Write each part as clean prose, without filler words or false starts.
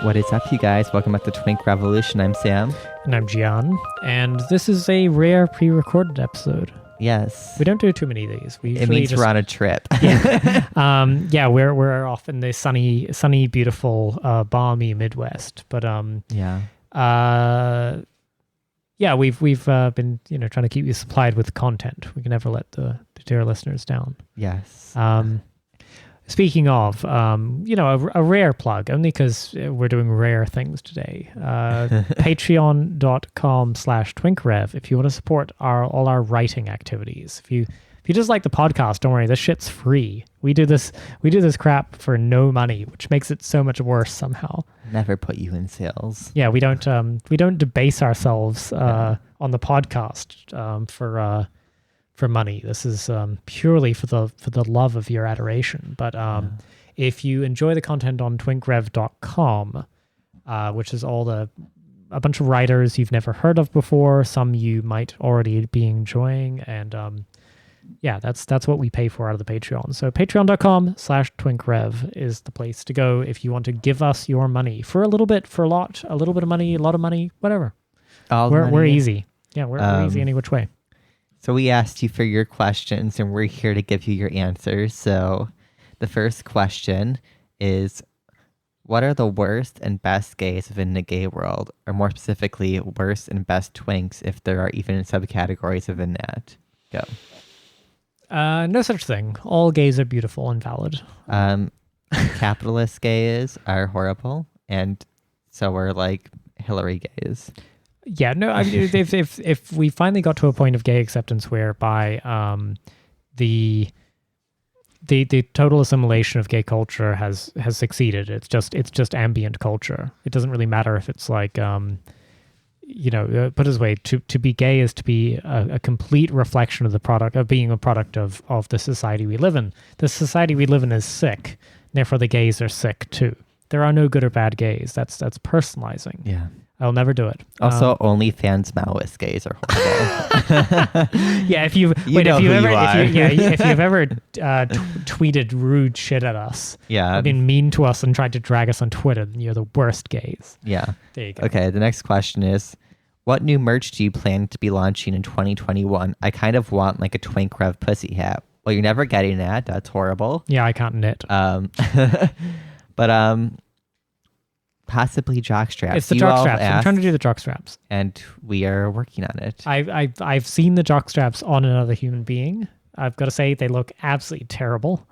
What is up, you guys? Welcome back to Twink Revolution. I'm Sam. And I'm Gian. And this is a rare pre-recorded episode. Yes. We don't do too many of these. It means we're on a trip. Yeah. We're off in the sunny, beautiful, balmy Midwest. But we've been trying to keep you supplied with content. We can never let the dear listeners down. Yes. Speaking of, a rare plug, only because we're doing rare things today. Patreon.com/twinkrev if you want to support all our writing activities. If you just like the podcast, don't worry, this shit's free. We do this crap for no money, which makes it so much worse somehow. Never put you in sales. Yeah, we don't debase ourselves on the podcast for money. This is purely for the love of your adoration. But if you enjoy the content on twinkrev.com, which is a bunch of writers you've never heard of before, some you might already be enjoying, and that's what we pay for out of the Patreon. So patreon.com/twinkrev is the place to go if you want to give us your money for a little bit, for a lot, a little bit of money, a lot of money, whatever. We're easy. Yeah, we're easy any which way. So we asked you for your questions, and we're here to give you your answers. So the first question is, what are the worst and best gays within the gay world? Or more specifically, worst and best twinks, if there are even subcategories within that? Go. No such thing. All gays are beautiful and valid. Capitalist gays are horrible, and so are like Hillary gays. Yeah, no, I mean, if we finally got to a point of gay acceptance whereby the total assimilation of gay culture has succeeded, it's just ambient culture. It doesn't really matter if it's like put it this way, to be gay is to be a complete reflection of the product of being a product of the society we live in. The society we live in is sick, therefore the gays are sick too. There are no good or bad gays. That's personalizing. Yeah. I'll never do it. Also, OnlyFans Maoist gays are horrible. Yeah, if you've ever tweeted rude shit at us, been mean to us and tried to drag us on Twitter, then you're the worst gays. Yeah. There you go. Okay, the next question is, what new merch do you plan to be launching in 2021? I kind of want like a Twink Rev pussy hat. Well, you're never getting that. That's horrible. Yeah, I can't knit. But possibly jock straps. It's the jock straps. I'm trying to do the jock straps, and we are working on it. I've seen the jock straps on another human being. I've got to say they look absolutely terrible.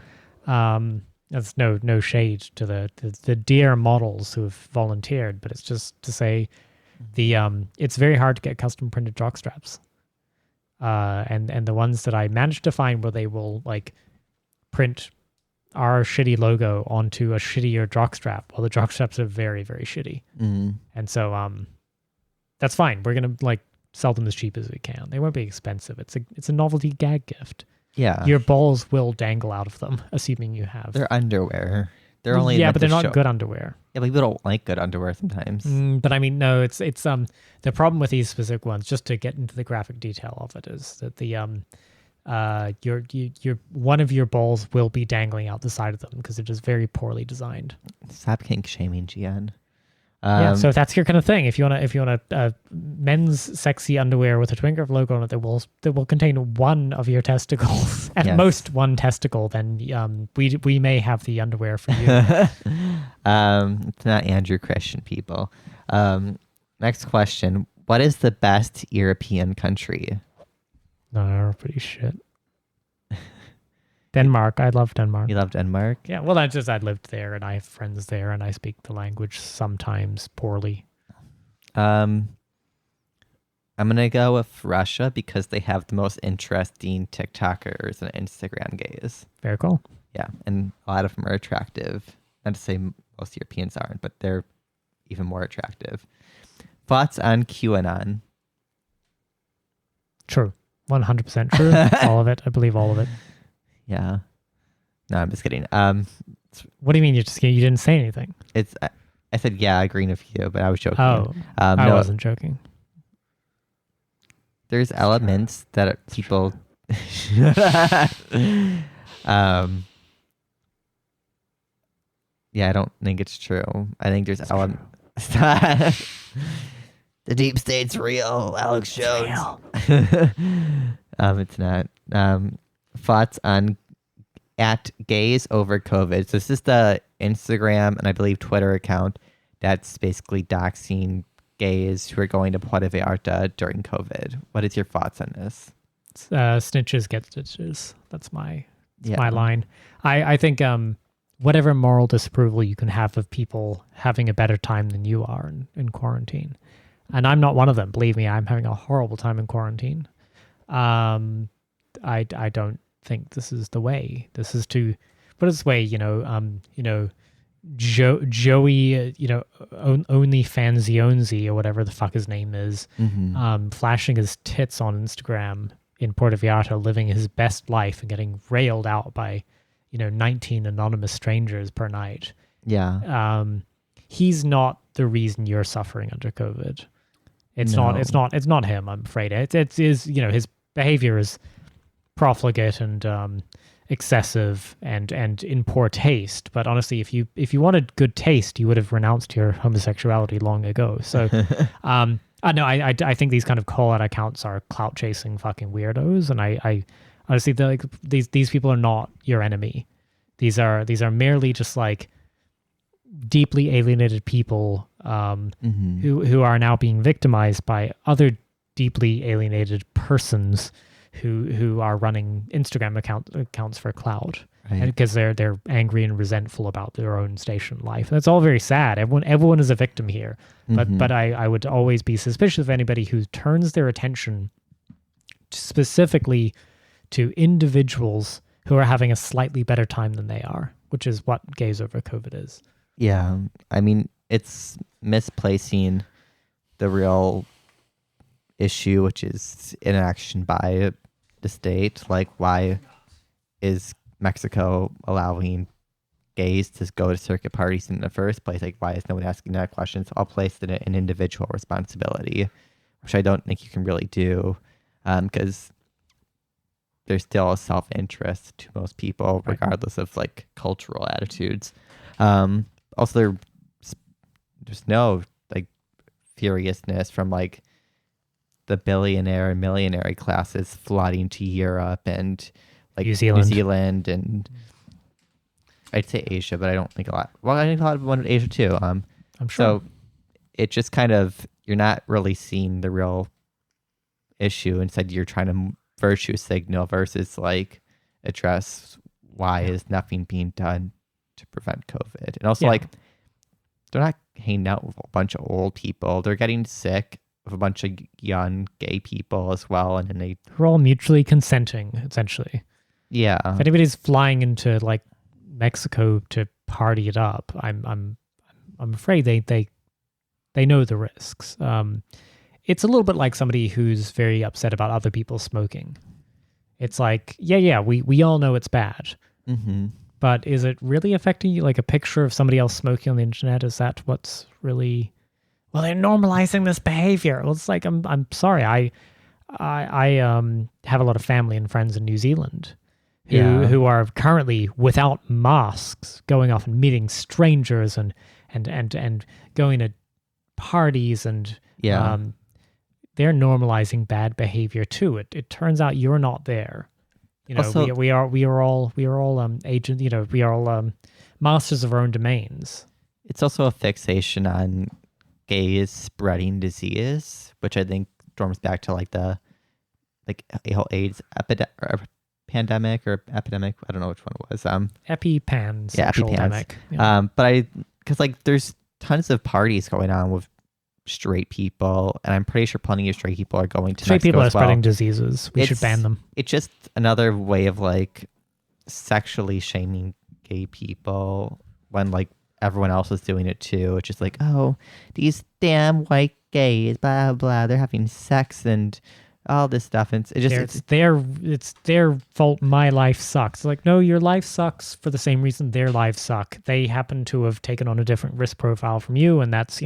That's no shade to the dear models who have volunteered, but it's just to say it's very hard to get custom printed jock straps. And the ones that I managed to find where they will like print our shitty logo onto a shittier jockstrap. Well, the jockstraps are very, very shitty. Mm. And so that's fine. We're going to like sell them as cheap as we can. They won't be expensive. It's a novelty gag gift. Yeah. Your balls will dangle out of them, assuming you have. They're underwear. They're only but they're not good underwear. Yeah, people don't like good underwear sometimes. But I mean, no, it's the problem with these specific ones, just to get into the graphic detail of it, is that the your one of your balls will be dangling out the side of them because it is very poorly designed. Stop kink shaming, Gian. So if that's your kind of thing, if you want a men's sexy underwear with a Twink Rev logo on it that will contain one of your testicles, at most one testicle, then we may have the underwear for you. It's not Andrew Christian, people. Next question: what is the best European country? No, they're pretty shit. Denmark. I love Denmark. You love Denmark? Yeah, well, I lived there, and I have friends there, and I speak the language sometimes poorly. I'm gonna go with Russia because they have the most interesting TikTokers and Instagram gays. Very cool. Yeah, and a lot of them are attractive. Not to say most Europeans aren't, but they're even more attractive. Thoughts on QAnon? True. 100% true. All of it. I believe all of it. Yeah. No, I'm just kidding. What do you mean you didn't say anything? I said, yeah, agreeing with you, but I was joking. Oh, I wasn't joking. There's elements that people Yeah, I don't think it's true. I think there's element. The deep state's real, Alex Jones. It's not. Thoughts on at gays over COVID. So this is the Instagram and I believe Twitter account that's basically doxing gays who are going to Puerto Vallarta during COVID. What is your thoughts on this? Snitches get stitches. That's my line. I think whatever moral disapproval you can have of people having a better time than you are in quarantine. And I'm not one of them. Believe me, I'm having a horrible time in quarantine. I don't think this is the way. This is to put it this way, Joey, only Fanzionzi or whatever the fuck his name is, flashing his tits on Instagram in Puerto Vallarta, living his best life and getting railed out by, 19 anonymous strangers per night. Yeah. He's not the reason you're suffering under COVID. It's not him, I'm afraid. It's his behavior is profligate and excessive and in poor taste. But honestly, if you wanted good taste, you would have renounced your homosexuality long ago. So I think these kind of call out accounts are clout chasing fucking weirdos, and I honestly these people are not your enemy. These are merely just like deeply alienated people who are now being victimized by other deeply alienated persons who are running Instagram accounts for clout, right? Because they're angry and resentful about their own station in life. That's all very sad. Everyone is a victim here, but I would always be suspicious of anybody who turns their attention specifically to individuals who are having a slightly better time than they are, which is what gays over COVID is. Yeah, I mean, it's misplacing the real issue, which is inaction by the state. Like, why is Mexico allowing gays to go to circuit parties in the first place? Like, why is no one asking that question? It's all placed in an individual responsibility, which I don't think you can really do, because there's still a self-interest to most people, regardless of like cultural attitudes. Also, there's no like furiousness from like the billionaire and millionaire classes flooding to Europe and like New Zealand and I'd say Asia, but I don't think a lot. Well, I think a lot of wanted Asia too. I'm sure. So it just kind of, you're not really seeing the real issue. Instead, you're trying to virtue signal versus like address why is nothing being done to prevent COVID. And also, like, they're not hanging out with a bunch of old people. They're getting sick with a bunch of young gay people as well, and then we're all mutually consenting, essentially. Yeah. If anybody's flying into like Mexico to party it up, I'm afraid they know the risks. It's a little bit like somebody who's very upset about other people smoking. It's like, we all know it's bad. Mm-hmm. But is it really affecting you? Like a picture of somebody else smoking on the internet, is that what's really... Well, they're normalizing this behavior. Well, it's like, I'm sorry. I have a lot of family and friends in New Zealand who are currently without masks, going off and meeting strangers and going to parties and they're normalizing bad behavior too. It turns out you're not there. Also, we are all agents. We are all masters of our own domains. It's also a fixation on gays spreading disease, which I think storms back to like the whole AIDS pandemic or epidemic. I don't know which one it was. EpiPans. Yeah, EpiPans. Yeah. But because like there's tons of parties going on with straight people, and I'm pretty sure plenty of straight people are going to straight Mexico people are as well. Spreading diseases. We should ban them. It's just another way of like sexually shaming gay people when like everyone else is doing it too. It's just like, oh, these damn white gays, blah blah, they're having sex and all this stuff, and it's their fault. My life sucks. Like, no, your life sucks for the same reason their lives suck. They happen to have taken on a different risk profile from you, and that's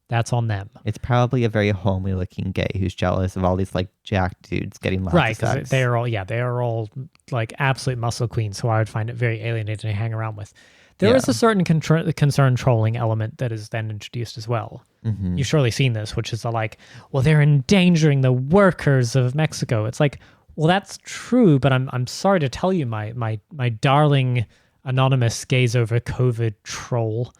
that's on them. It's probably a very homely looking gay who's jealous of all these like jacked dudes getting lots of sex. Right, they are all like absolute muscle queens, who I would find it very alienating to hang around with. There is a certain concern trolling element that is then introduced as well. You've surely seen this, which is like, well, they're endangering the workers of Mexico. It's like, well, that's true, but I'm sorry to tell you, my darling anonymous gaze over COVID troll,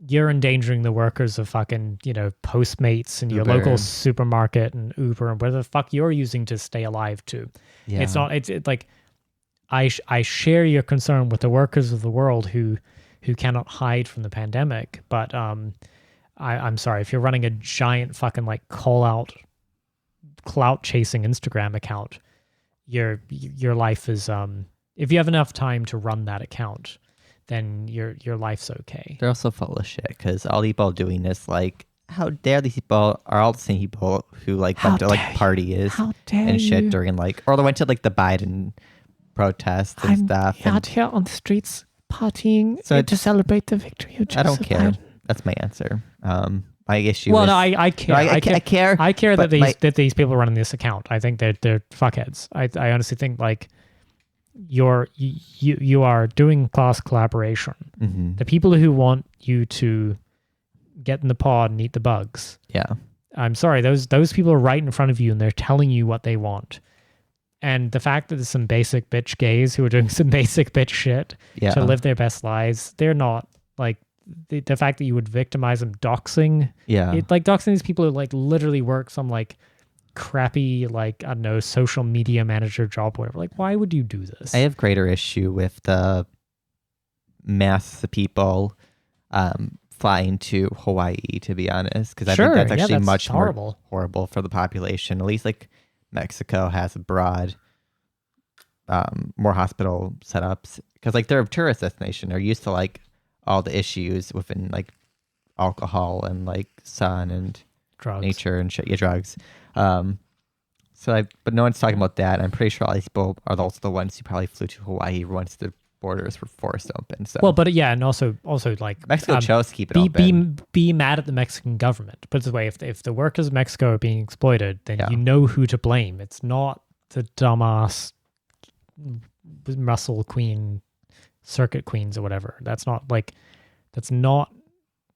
you're endangering the workers of fucking, Postmates and your Uber. local supermarket and Uber and whatever the fuck you're using to stay alive too. Yeah. It's like, I share your concern with the workers of the world who cannot hide from the pandemic, but I'm sorry, if you're running a giant fucking like call out clout chasing Instagram account, your life is if you have enough time to run that account, then your life's okay. They're also full of shit because all the people doing this, like, how dare these people are all the same people who like went to like parties and shit during like, or they went to like the Biden protests and stuff. Out here on the streets partying to celebrate the victory of Joseph I don't care. Biden. That's my answer. My issue. Well, is, no, I care. No, I care. I care that these people are running this account. I think they're fuckheads. I honestly think like you are doing class collaboration. The people who want you to get in the pod and eat the bugs. Yeah. I'm sorry. Those people are right in front of you and they're telling you what they want. And the fact that there's some basic bitch gays who are doing some basic bitch shit to live their best lives, they're not like the fact that you would victimize them, doxing. Yeah. Like doxing these people who like literally work some like crappy, like, I don't know, social media manager job, whatever. Like, why would you do this? I have greater issue with the mass of people flying to Hawaii, to be honest, because I think that's actually much more horrible for the population. At least like Mexico has broad, more hospital setups because like they're a tourist destination. They're used to like all the issues within like alcohol and like sun and drugs. Nature and shit. Yeah, drugs. But no one's talking about that. I'm pretty sure all these people are also the ones who probably flew to Hawaii once the borders were forced open. So well, but yeah, and also like Mexico chose to keep it open. Be mad at the Mexican government. Put it this way: if the workers of Mexico are being exploited, then you know who to blame. It's not the dumbass Russell Queen, circuit queens or whatever. That's not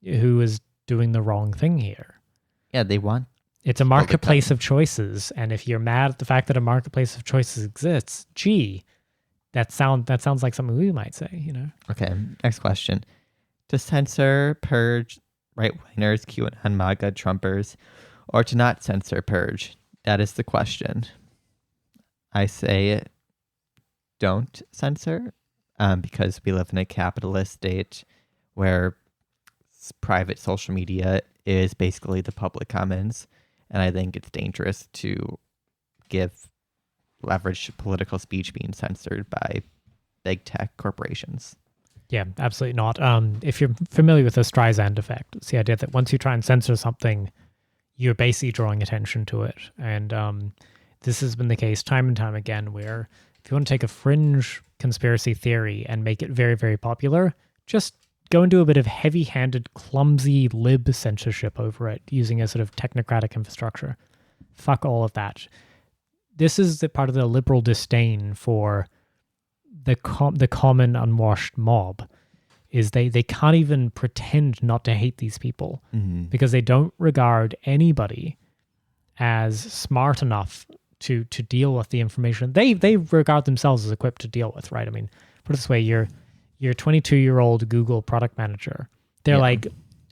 who is doing the wrong thing here. Yeah, they want. It's a marketplace of choices, and if you're mad at the fact that a marketplace of choices exists, that sounds like something we might say, Okay, next question. To censor, purge right-wingers, QAnon, MAGA, Trumpers, or to not censor, purge? That is the question. I say don't censor because we live in a capitalist state where private social media is basically the public commons. And I think it's dangerous to give leverage to political speech being censored by big tech corporations. Yeah, absolutely not. If you're familiar with the Streisand effect, it's the idea that once you try and censor something, you're basically drawing attention to it. And this has been the case time and time again, where if you want to take a fringe conspiracy theory and make it very, very popular, just go and do a bit of heavy-handed, clumsy lib censorship over it using a sort of technocratic infrastructure. Fuck all of that. This is the part of the liberal disdain for the common unwashed mob, is they can't even pretend not to hate these people because they don't regard anybody as smart enough to deal with the information they regard themselves as equipped to deal with, right? I mean, put it this way, your 22-year-old Google product manager, they're like,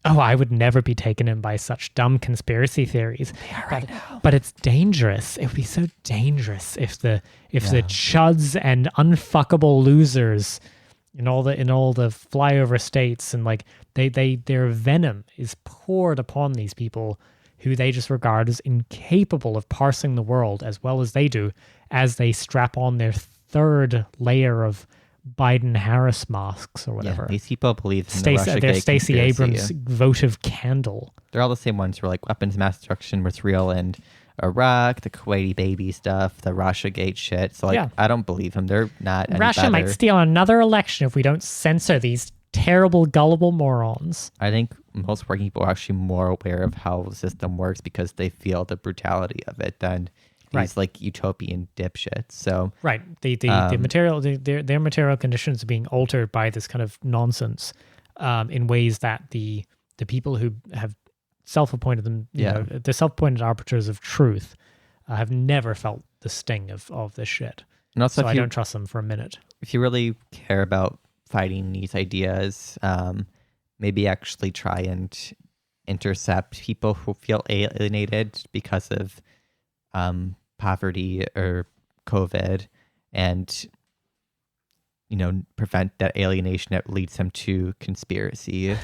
oh, I would never be taken in by such dumb conspiracy theories. They are right now. But it's dangerous. It would be so dangerous if the chuds and unfuckable losers in all the flyover states and like their venom is poured upon these people who they just regard as incapable of parsing the world as well as they do, as they strap on their third layer of Biden-Harris masks or whatever. Yeah, these people believe in the Russiagate Stacey Abrams votive candle. They're all the same ones who are like weapons of mass destruction was real in Iraq, the Kuwaiti baby stuff, the Russiagate shit. So like, I don't believe them. They're not any Russia better. might steal another election if we don't censor these terrible, gullible morons. I think most working people are actually more aware of how the system works because they feel the brutality of it than these like utopian dipshits. So right, the material, their material conditions are being altered by this kind of nonsense in ways that the people who have self-appointed them, you know, the self-appointed arbiters of truth have never felt the sting of this shit. And also, so I don't trust them for a minute. If you really care about fighting these ideas, maybe actually try and intercept people who feel alienated because of poverty or COVID, and you know, prevent that alienation that leads them to conspiracy,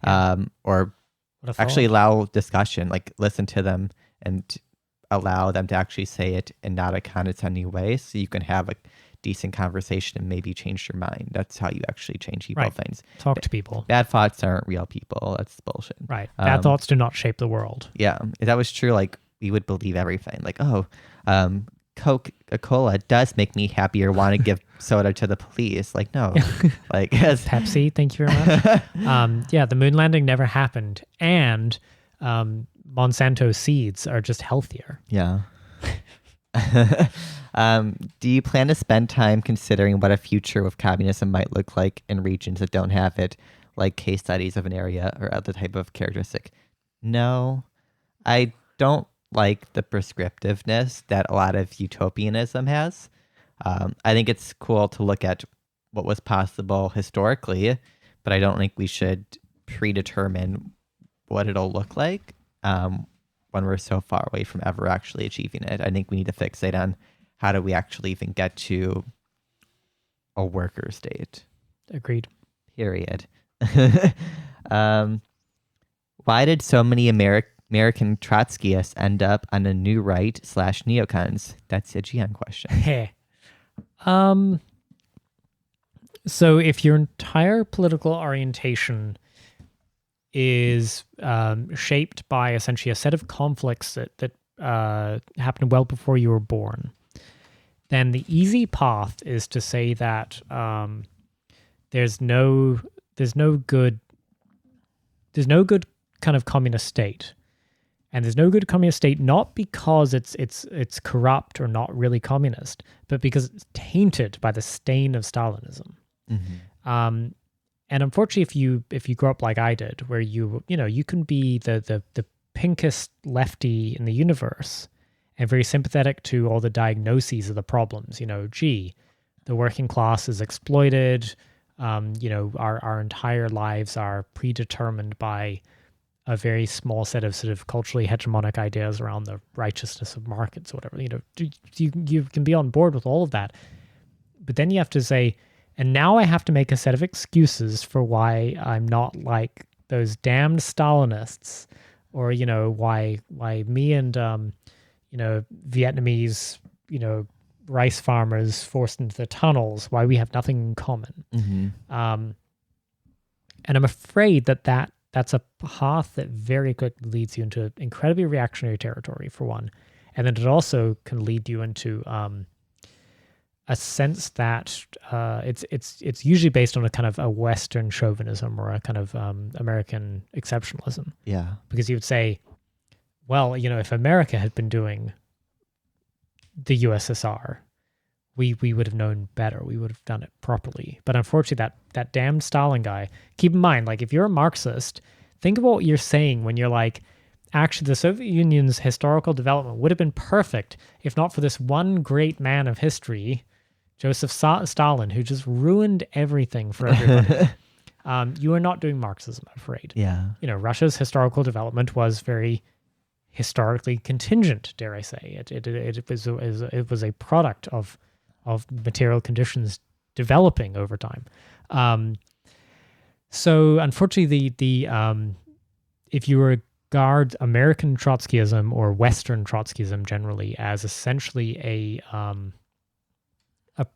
or actually allow discussion, like listen to them and allow them to actually say it in not a condescending way, so you can have a decent conversation and maybe change your mind. That's how you actually change people. Things. Talk to people. Bad thoughts aren't real people. That's bullshit. Right. Bad thoughts do not shape the world. Yeah. If that was true, like we would believe everything. Like, Coca-Cola does make me happy or want to give soda to the police. Like, no. Like Pepsi, thank you very much. The moon landing never happened. And Monsanto seeds are just healthier. Yeah. Do you plan to spend time considering what a future with communism might look like in regions that don't have it, like case studies of an area or other type of characteristic? No, I don't like the prescriptiveness that a lot of utopianism has. I think it's cool to look at what was possible historically, but I don't think we should predetermine what it'll look like when we're so far away from ever actually achieving it. I think we need to fixate on how do we actually even get to a worker state. Agreed. Period. Why did so many American Trotskyists end up on the new right / neocons? That's a GN question. Hey. So if your entire political orientation is shaped by essentially a set of conflicts that happened well before you were born, then the easy path is to say that there's no good kind of communist state, and there's no good communist state not because it's corrupt or not really communist, but because it's tainted by the stain of Stalinism. Mm-hmm. And unfortunately, if you grow up like I did, where you can be the pinkest lefty in the universe and very sympathetic to all the diagnoses of the problems. You know, gee, the working class is exploited. Our entire lives are predetermined by a very small set of sort of culturally hegemonic ideas around the righteousness of markets or whatever. You know, you can be on board with all of that, but then you have to say, and now I have to make a set of excuses for why I'm not like those damned Stalinists, or, you know, why me and, Vietnamese, rice farmers forced into the tunnels, why we have nothing in common. Mm-hmm. And I'm afraid that's a path that very quickly leads you into incredibly reactionary territory, for one. And then it also can lead you into a sense that it's usually based on a kind of a Western chauvinism or a kind of American exceptionalism. Yeah. Because you would say, well, if America had been doing the USSR, we would have known better. We would have done it properly. But unfortunately, that damned Stalin guy, keep in mind, like, if you're a Marxist, think about what you're saying when you're like, actually, the Soviet Union's historical development would have been perfect if not for this one great man of history, Joseph Stalin, who just ruined everything for everybody. You are not doing Marxism, I'm afraid. Yeah. Russia's historical development was very historically contingent, dare I say. It was a product of material conditions developing over time. So unfortunately, the if you regard American Trotskyism or Western Trotskyism generally as essentially a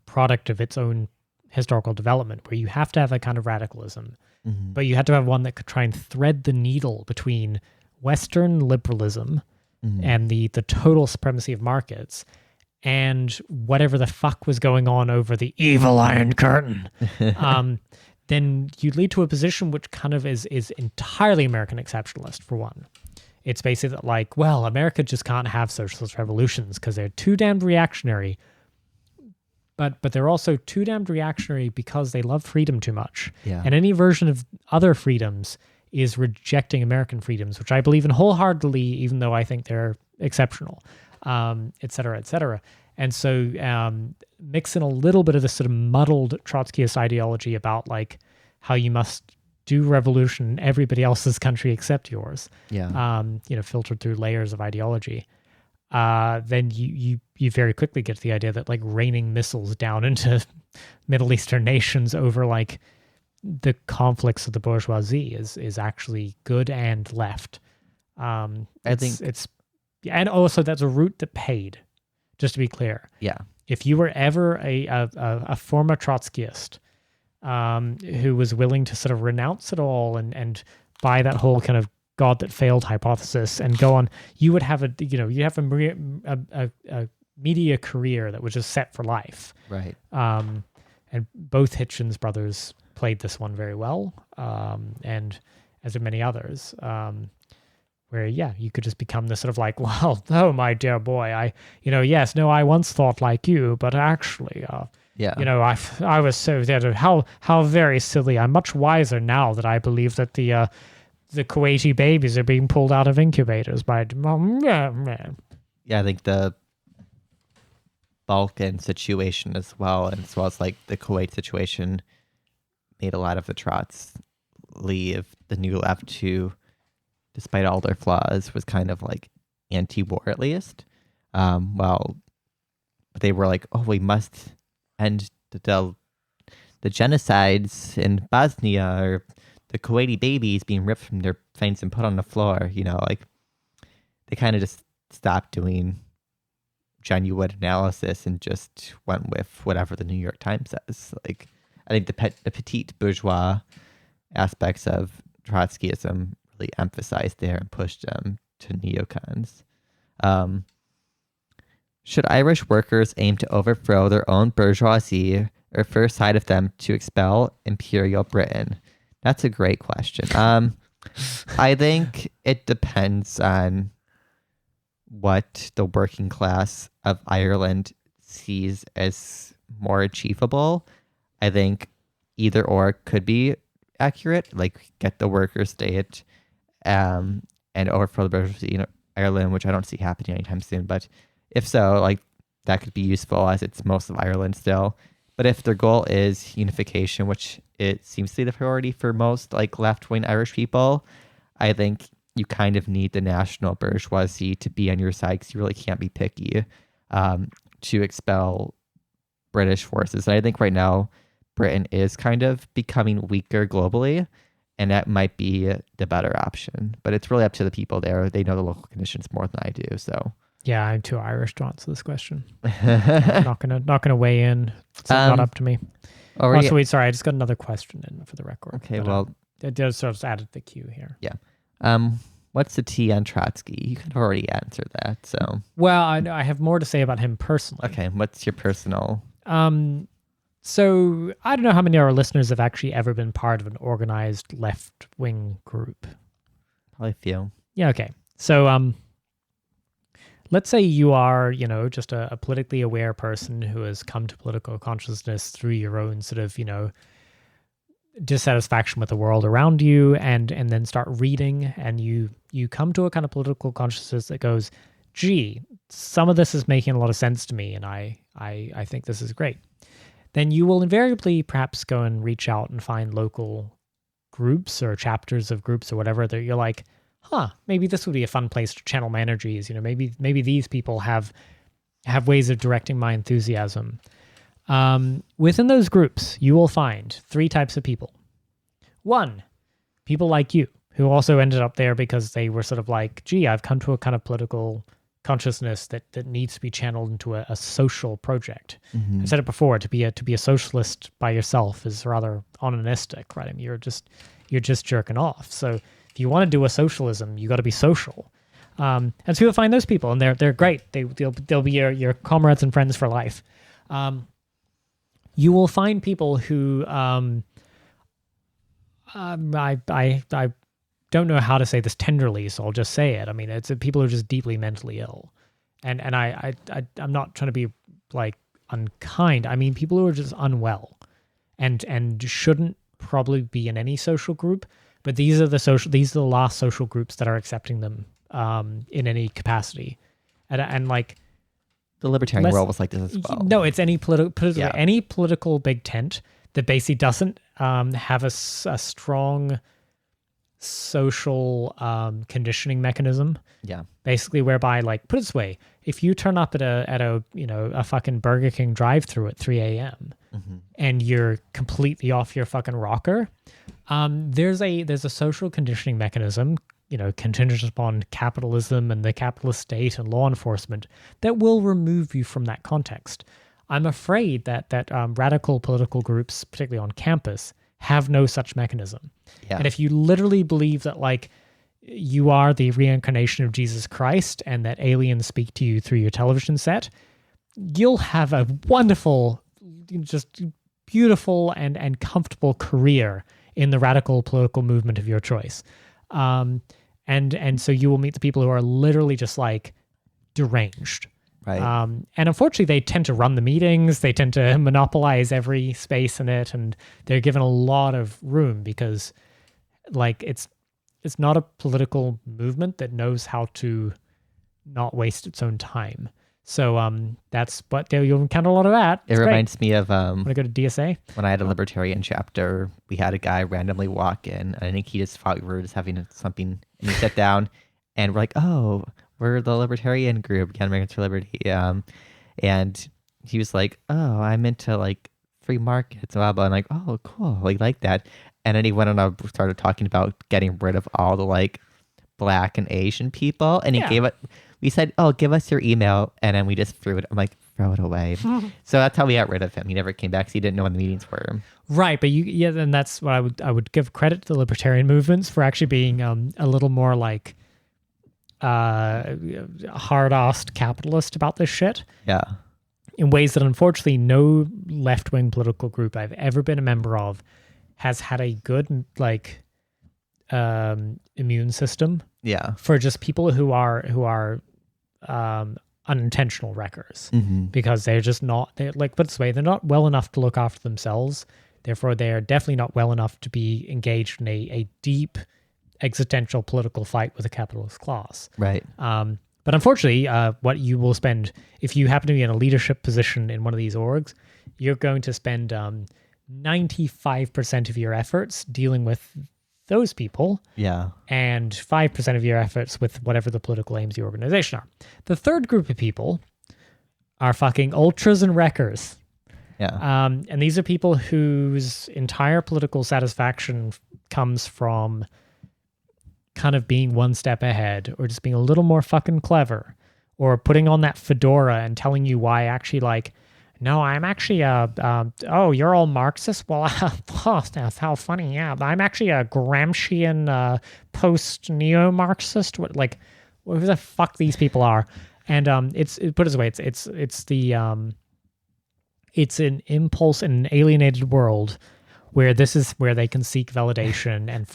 product of its own historical development, where you have to have a kind of radicalism, mm-hmm. but you had to have one that could try and thread the needle between Western liberalism mm-hmm. and the total supremacy of markets and whatever the fuck was going on over the evil Iron Curtain, then you lead to a position which kind of is entirely American exceptionalist, for one. It's basically that like, well, America just can't have socialist revolutions because they're too damned reactionary. But they're also too damned reactionary because they love freedom too much. Yeah. And any version of other freedoms is rejecting American freedoms, which I believe in wholeheartedly, even though I think they're exceptional, et cetera, et cetera. And so mix in a little bit of this sort of muddled Trotskyist ideology about like how you must do revolution in everybody else's country except yours, filtered through layers of ideology. Then you very quickly get to the idea that like raining missiles down into Middle Eastern nations over like the conflicts of the bourgeoisie is actually good and left. I think it's, and also that's a route that paid, just to be clear. Yeah. If you were ever a former Trotskyist who was willing to sort of renounce it all and buy that whole kind of God that failed hypothesis and go on, you would have a media career that was just set for life. Right. And both Hitchens brothers played this one very well, and as did many others, where, you could just become this sort of like, well, oh, my dear boy, I once thought like you, but actually, I was so how very silly. I'm much wiser now that I believe that the Kuwaiti babies are being pulled out of incubators by. Yeah, I think the Balkan situation as well as like the Kuwait situation made a lot of the Trots leave the New Left, who, despite all their flaws, was kind of like anti-war at least. But they were like, oh, we must end the genocides in Bosnia, or the Kuwaiti babies being ripped from their fangs and put on the floor. Like they kind of just stopped doing genuine analysis and just went with whatever the New York Times says. Like, I think the petite bourgeois aspects of Trotskyism really emphasized there and pushed them to neocons. Should Irish workers aim to overthrow their own bourgeoisie or first side of them to expel Imperial Britain? That's a great question. I think it depends on what the working class of Ireland sees as more achievable. I think either or could be accurate, like get the workers' state and overthrow the bourgeoisie in Ireland, which I don't see happening anytime soon. But if so, like that could be useful, as it's most of Ireland still. But if their goal is unification, which it seems to be the priority for most like left-wing Irish people, I think you kind of need the national bourgeoisie to be on your side, because you really can't be picky to expel British forces. And I think right now Britain is kind of becoming weaker globally, and that might be the better option. But it's really up to the people there. They know the local conditions more than I do. So yeah, I'm too Irish to answer this question. I'm not gonna weigh in. It's not up to me. Wait, sorry, I just got another question in for the record. Okay, well, I just sort of added the queue here. Yeah. What's the T on Trotsky? You could have already answered that. So well, I have more to say about him personally. Okay, what's your personal? So I don't know how many of our listeners have actually ever been part of an organized left-wing group. Probably a few. Yeah. Okay. So let's say you are, just a politically aware person who has come to political consciousness through your own sort of, dissatisfaction with the world around you, and then start reading, and you come to a kind of political consciousness that goes, gee, some of this is making a lot of sense to me, and I think this is great. Then you will invariably perhaps go and reach out and find local groups or chapters of groups or whatever that you're like, maybe this would be a fun place to channel my energies. Maybe these people have ways of directing my enthusiasm. Within those groups, you will find three types of people. One, people like you, who also ended up there because they were sort of like, gee, I've come to a kind of political consciousness that needs to be channeled into a social project. Mm-hmm. I've said it before, to be a socialist by yourself is rather onanistic, right? I mean, you're just jerking off. So if you want to do a socialism, you got to be social. And so you'll find those people, and they're great. They'll be your comrades and friends for life. You will find people who I don't don't know how to say this tenderly, so I'll just say it. I mean, it's people who are just deeply mentally ill, and I'm not trying to be like unkind. I mean, people who are just unwell, and shouldn't probably be in any social group. But these are the last social groups that are accepting them in any capacity, and like the libertarian world was like this as well. No, it's any any political big tent that basically doesn't have a strong social conditioning mechanism. Yeah. Basically, whereby, like, put it this way, if you turn up at a fucking Burger King drive-through at 3 a.m. and you're completely off your fucking rocker, there's a social conditioning mechanism, contingent upon capitalism and the capitalist state and law enforcement, that will remove you from that context. I'm afraid that radical political groups, particularly on campus, have no such mechanism. Yeah. And if you literally believe that, like, you are the reincarnation of Jesus Christ and that aliens speak to you through your television set, you'll have a wonderful, just beautiful and comfortable career in the radical political movement of your choice. And so you will meet the people who are literally just like deranged. Right. And unfortunately, they tend to run the meetings. They tend to monopolize every space in it, and they're given a lot of room because, like, it's not a political movement that knows how to not waste its own time. So that's what you'll encounter a lot of that. It reminds me of want to go to DSA? When I had a libertarian chapter, we had a guy randomly walk in. I think he just thought we were just having something, and he sat down, and we're like, "Oh, we're the libertarian group, Young Americans for Liberty." And he was like, "Oh, I'm into like free markets, blah blah." And like, "Oh, cool, like that." And then he went on and started talking about getting rid of all the like Black and Asian people, and he gave it. We said, "Oh, give us your email," and then we just threw it. I'm like, throw it away. So that's how we got rid of him. He never came back because he didn't know when the meetings were. Right, but and that's what I would give credit to the libertarian movements for actually being a little more like hard-assed capitalist about this shit. Yeah. In ways that unfortunately no left-wing political group I've ever been a member of has had a good like immune system. Yeah. For just people who are unintentional wreckers, because they're just not, they're like, put it this way, they're not well enough to look after themselves. Therefore, they're definitely not well enough to be engaged in a deep existential political fight with a capitalist class. Right. But unfortunately, what you will spend, if you happen to be in a leadership position in one of these orgs, you're going to spend 95% of your efforts dealing with those people. Yeah. And 5% of your efforts with whatever the political aims of the organization are. The third group of people are fucking ultras and wreckers. Yeah. And these are people whose entire political satisfaction comes from kind of being one step ahead, or just being a little more fucking clever, or putting on that fedora and telling you why actually, like, no, I'm actually oh, you're all Marxist? Well, that's how funny, yeah. I'm actually a Gramscian post-neo-Marxist. What the fuck these people are. And put it this way, it's an impulse in an alienated world where this is where they can seek validation and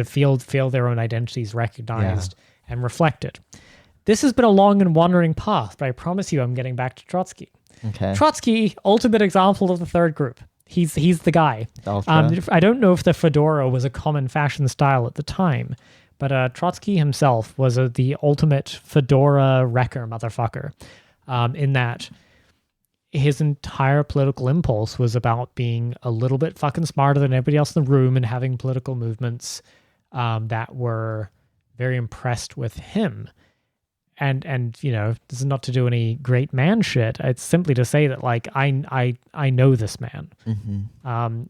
feel their own identities recognized and reflected. This has been a long and wandering path, but I promise you I'm getting back to Trotsky. Okay. Trotsky, ultimate example of the third group. He's the guy. I don't know if the fedora was a common fashion style at the time, but Trotsky himself was the ultimate fedora wrecker motherfucker, in that his entire political impulse was about being a little bit fucking smarter than everybody else in the room and having political movements that were very impressed with him. And you know, this is not to do any great man shit. It's simply to say that, like, I know this man. Mm-hmm.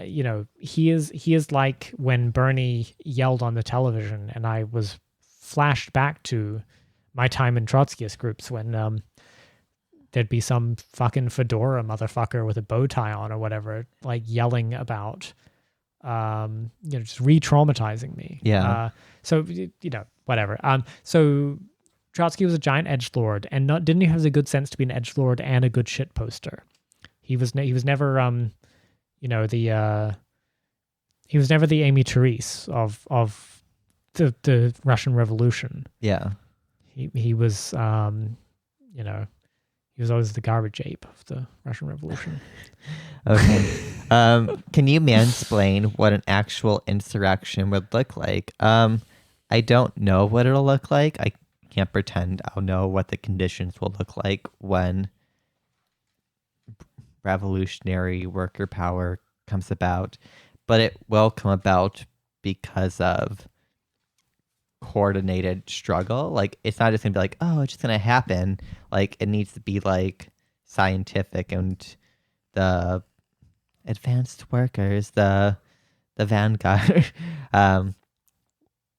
You know, he is like when Bernie yelled on the television, and I was flashed back to my time in Trotskyist groups when there'd be some fucking fedora motherfucker with a bow tie on or whatever, like yelling about, you know, just re-traumatizing me. Yeah. So, you know, whatever. So Trotsky was a giant edgelord, and didn't he have the good sense to be an edgelord and a good shit poster? He was never, you know, he was never the Amy Therese of the Russian Revolution. Yeah. He was you know, he was always the garbage ape of the Russian Revolution. Okay. Can you mansplain what an actual insurrection would look like? I don't know what it'll look like. I can't pretend I'll know what the conditions will look like when revolutionary worker power comes about, but it will come about because of coordinated struggle. Like, it's not just gonna be like, oh, it's just gonna happen. Like, it needs to be like scientific, and the advanced workers, the vanguard,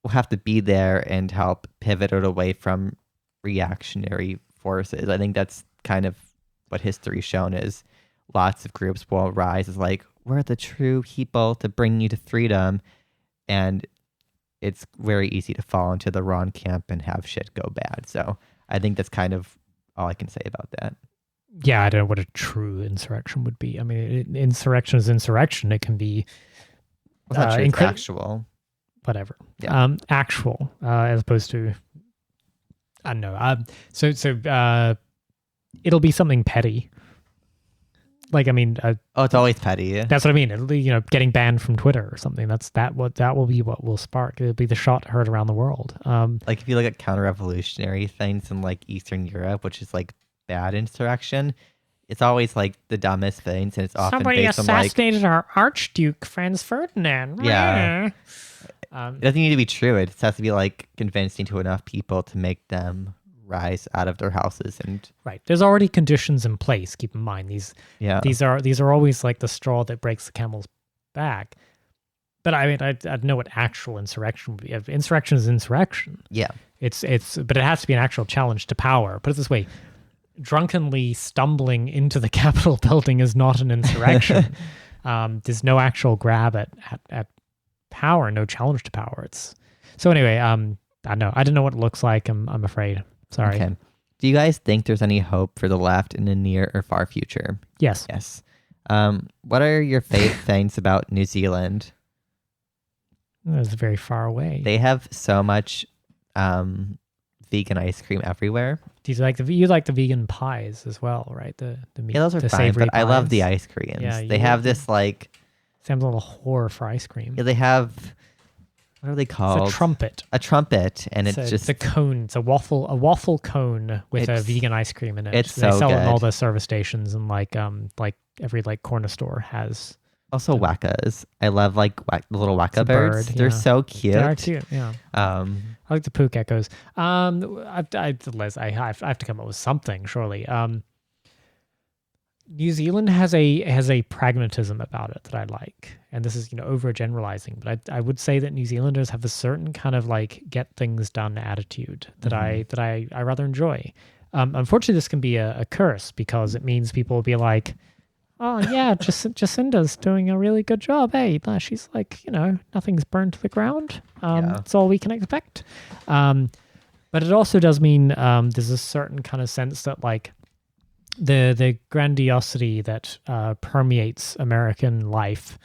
will have to be there and help pivot it away from reactionary forces. I think that's kind of what history's shown, is lots of groups will rise as like, we're the true people to bring you to freedom, and it's very easy to fall into the wrong camp and have shit go bad. So I think that's kind of all I can say about that. Yeah, I don't know what a true insurrection would be. I mean, insurrection is insurrection. It can be It's not true, it's actual. Whatever. Yeah. Actual, as opposed to, I don't know. So it'll be something petty. Like, I mean, It's always petty. that's what I mean. It'll be, getting banned from Twitter or something. That will be what will spark. It'll be the shot heard around the world. Like, if you look at counter-revolutionary things in like Eastern Europe, which is like bad insurrection, it's always like the dumbest things, and it's often somebody based on like, assassinated our Archduke Franz Ferdinand. Yeah. It doesn't need to be true. It just has to be like convincing to enough people to make them rise out of their houses. And Right. There's already conditions in place. Keep in mind these are always like the straw that breaks the camel's back. But I mean, I know what actual insurrection would be. Insurrection is insurrection. Yeah. But it has to be an actual challenge to power. Put it this way: drunkenly stumbling into the Capitol building is not an insurrection. There's no actual grab at power, no challenge to power. So anyway, I don't know what it looks like. I'm afraid. Sorry. Okay. Do you guys think there's any hope for the left in the near or far future? Yes. Yes. What are your favorite things about New Zealand? It's very far away. They have so much vegan ice cream everywhere. Do you like the vegan pies as well, right? The meat, Yeah, those are the fine, but savory I love pies. the ice creams. Yeah, they have this like, Sam's a little whore for ice cream. yeah, they have, what are they called? It's a trumpet. A trumpet, and it's just a cone. It's a waffle cone with a It's- vegan ice cream in it. it's They so sell it in all good. the service stations, and like every like corner store has. also wackas. I love like the little It's wacka a birds. bird, They're yeah. so cute. They are cute. Yeah. I like the poo geckos. Liz, I have to come up with something, surely. New Zealand has a pragmatism about it that I like, and this is overgeneralizing, but I would say that New Zealanders have a certain kind of like get things done attitude that I rather enjoy. Unfortunately, this can be a curse because it means people will be like, oh yeah, Jacinda's doing a really good job. Hey, she's like, nothing's burned to the ground. That's all we can expect. But it also does mean there's a certain kind of sense that like the grandiosity that permeates American life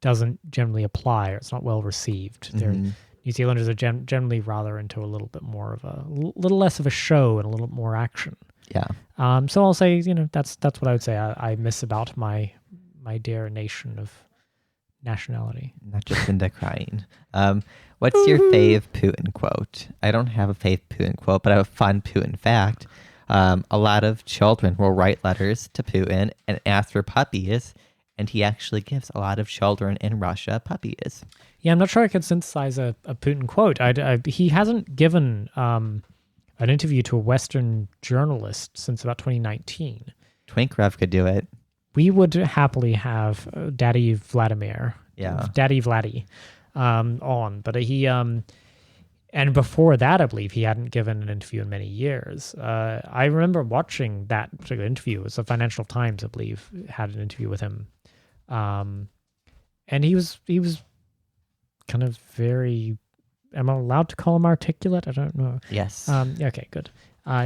doesn't generally apply, or it's not well received. New Zealanders are generally rather into a little bit more of a little less of a show and a little more action. Yeah. So I'll say, that's what I would say I miss about my dear nation of nationality. Not just into crying. What's your fave Putin quote? I don't have a fave Putin quote, but I have a fun Putin fact. A lot of children will write letters to Putin and ask for puppies, and he actually gives a lot of children in Russia puppies. Yeah, I'm not sure I could synthesize a Putin quote. He hasn't given an interview to a Western journalist since about 2019. Twinkrev could do it. We would happily have Daddy Vladimir, Daddy Vladdy, on, but he and before that, I believe he hadn't given an interview in many years. I remember watching that particular interview. It was the Financial Times, I believe, had an interview with him, and he was kind of very. Am I allowed to call him articulate? I don't know. Yes. Okay, good.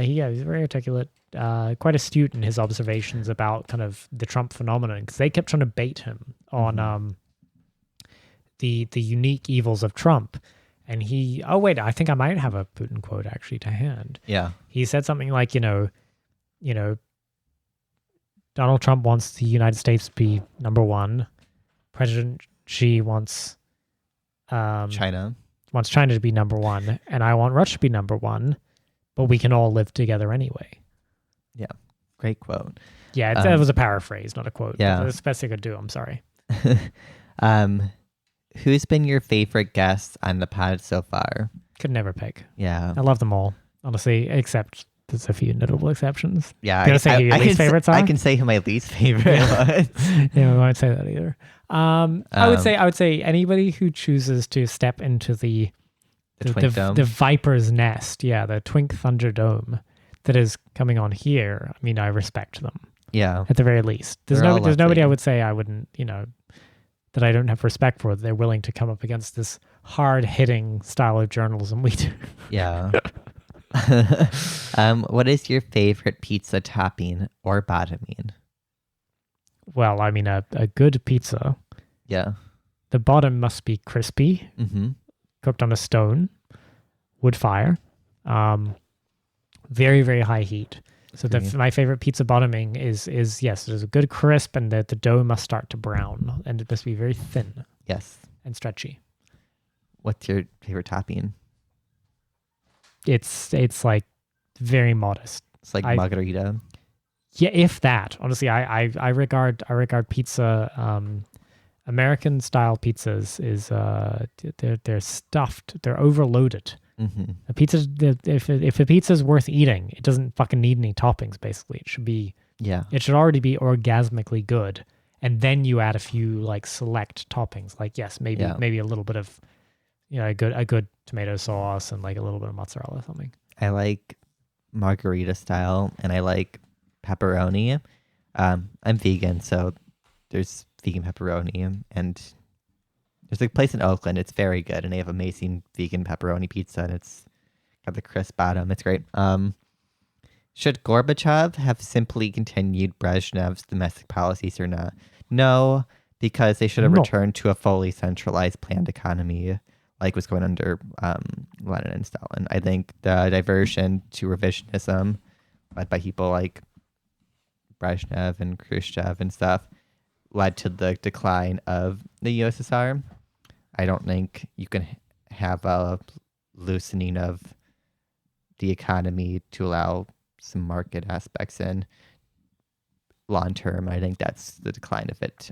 He's very articulate, quite astute in his observations about kind of the Trump phenomenon, because they kept trying to bait him on the unique evils of Trump. And I think I might have a Putin quote actually to hand. Yeah. He said something like, Donald Trump wants the United States to be number one. President Xi wants China. wants China to be number one, and I want Russia to be number one, but we can all live together anyway. Yeah. Great quote. Yeah, that was a paraphrase, not a quote. Yeah. That's the best I could do. I'm sorry. Who's been your favorite guest on the pod so far? Could never pick. Yeah. I love them all, honestly, except there's a few notable exceptions. Yeah. Gonna say who your least favorites are? I can say who my least favorite was. Yeah, I won't say that either. I would say anybody who chooses to step into the Twink Dome. the Viper's Nest, the Twink Thunderdome that is coming on here. I mean, I respect them. Yeah. At the very least. There's They're all nobody lovely. I would say I wouldn't, that I don't have respect for. They're willing to come up against this hard-hitting style of journalism we do. Yeah. What is your favorite pizza topping or bottoming? Well, I mean, a good pizza, Yeah. the bottom must be crispy, Mm-hmm. cooked on a stone, wood fire, very, very high heat. So Agreed. my favorite pizza bottoming is yes, there's a good crisp, and the dough must start to brown, and it must be very thin Yes. and stretchy. What's your favorite topping? It's like very modest. It's like margarita. Yeah, if that. Honestly, I regard pizza, American style pizzas is they're stuffed, they're overloaded. Mm-hmm. A pizza, if a pizza's worth eating, it doesn't fucking need any toppings. Basically, it should already be orgasmically good, and then you add a few like select toppings, like maybe a little bit of a good tomato sauce and like a little bit of mozzarella or something. I like margarita style, and I like pepperoni. I'm vegan, so there's vegan pepperoni, and there's a place in Oakland. It's very good, and they have amazing vegan pepperoni pizza, and it's got the crisp bottom. It's great. Should Gorbachev have simply continued Brezhnev's domestic policies or not? No, because they should have returned to a fully centralized planned economy like was going under Lenin and Stalin. I think the diversion to revisionism led by people like Brezhnev and Khrushchev and stuff led to the decline of the USSR. I don't think you can have a loosening of the economy to allow some market aspects in long term. I think that's the decline of it.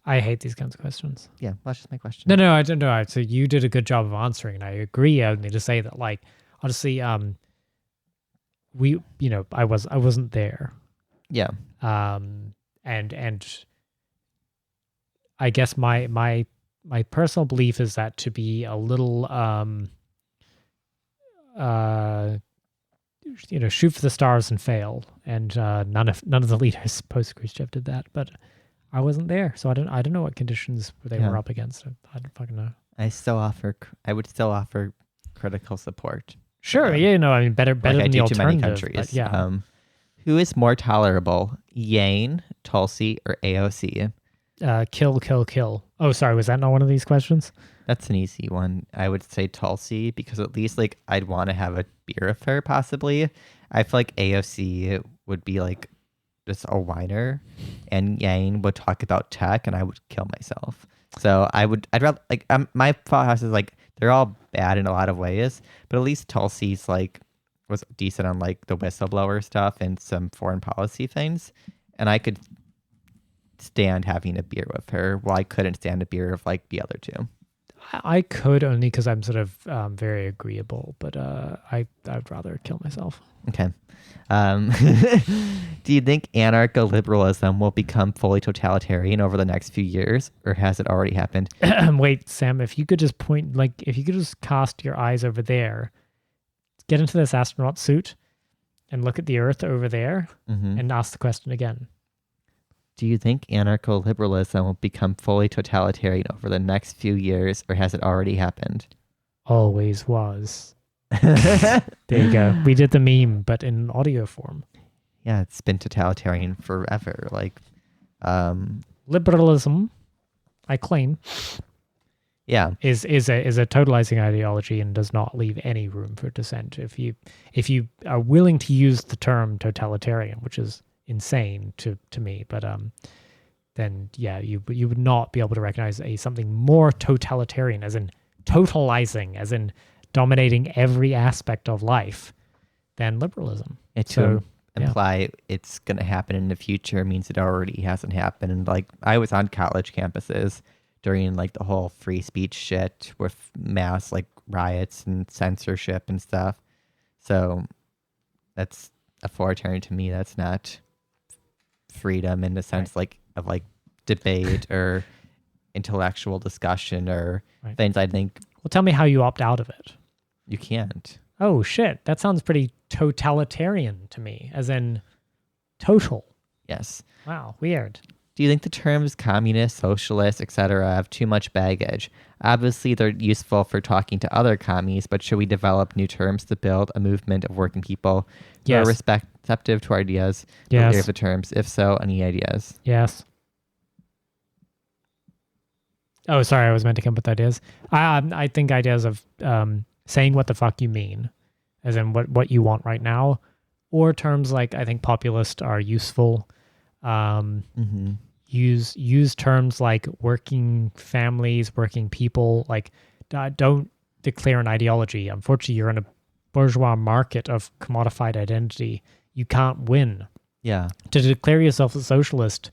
I hate these kinds of questions. Yeah, well, that's just my question. No, I don't know. So you did a good job of answering, and I agree. I need to say that, like, honestly, I wasn't there. Yeah. And I guess my personal belief is that to be a little shoot for the stars and fail, and none of the leaders post Khrushchev did that, but I wasn't there, so I don't know what conditions they were up against. I don't fucking know. I would still offer critical support. Sure, I mean better like than I the do to many alternative. countries. But yeah. Who is more tolerable, Yang, Tulsi, or AOC? Kill. Oh, sorry, was that not one of these questions? That's an easy one. I would say Tulsi because at least like I'd want to have a beer with her possibly. I feel like AOC would be like just a whiner, and Yang would talk about tech, and I would kill myself. So I'd rather like my thought process is like they're all bad in a lot of ways, but at least Tulsi's like was decent on like the whistleblower stuff and some foreign policy things, and I could stand having a beer with her while I couldn't stand a beer with like the other two. I could only because I'm sort of very agreeable, but I'd rather kill myself. Okay. Do you think anarcho-liberalism will become fully totalitarian over the next few years, or has it already happened? Wait, Sam, if you could just cast your eyes over there, get into this astronaut suit and look at the Earth over there and ask the question again. Do you think anarcho-liberalism will become fully totalitarian over the next few years, or has it already happened? Always was. There you go. We did the meme, but in audio form. Yeah, it's been totalitarian forever. Like, liberalism, I claim. Yeah. is a totalizing ideology and does not leave any room for dissent. If you are willing to use the term totalitarian, which is insane to me, but then yeah, you would not be able to recognize something more totalitarian, as in totalizing, as in dominating every aspect of life, than liberalism. And to imply it's going to happen in the future means it already hasn't happened. And like, I was on college campuses during like the whole free speech shit with mass like riots and censorship and stuff. So that's authoritarian to me. That's not freedom in the sense of debate or intellectual discussion or things. I think. Well, tell me how you opt out of it. You can't. Oh shit, that sounds pretty totalitarian to me, as in total. Yes. Wow, weird. Do you think the terms communist, socialist, etc. have too much baggage? Obviously, they're useful for talking to other commies, but should we develop new terms to build a movement of working people who are receptive to ideas? Yes. Of the terms. If so, any ideas? Yes. Oh, sorry, I was meant to come up with ideas. I think ideas of saying what the fuck you mean, as in what you want right now, or terms like, I think populist are useful. Use terms like working families, working people. Like, don't declare an ideology. Unfortunately, you're in a bourgeois market of commodified identity. You can't win. Yeah. To declare yourself a socialist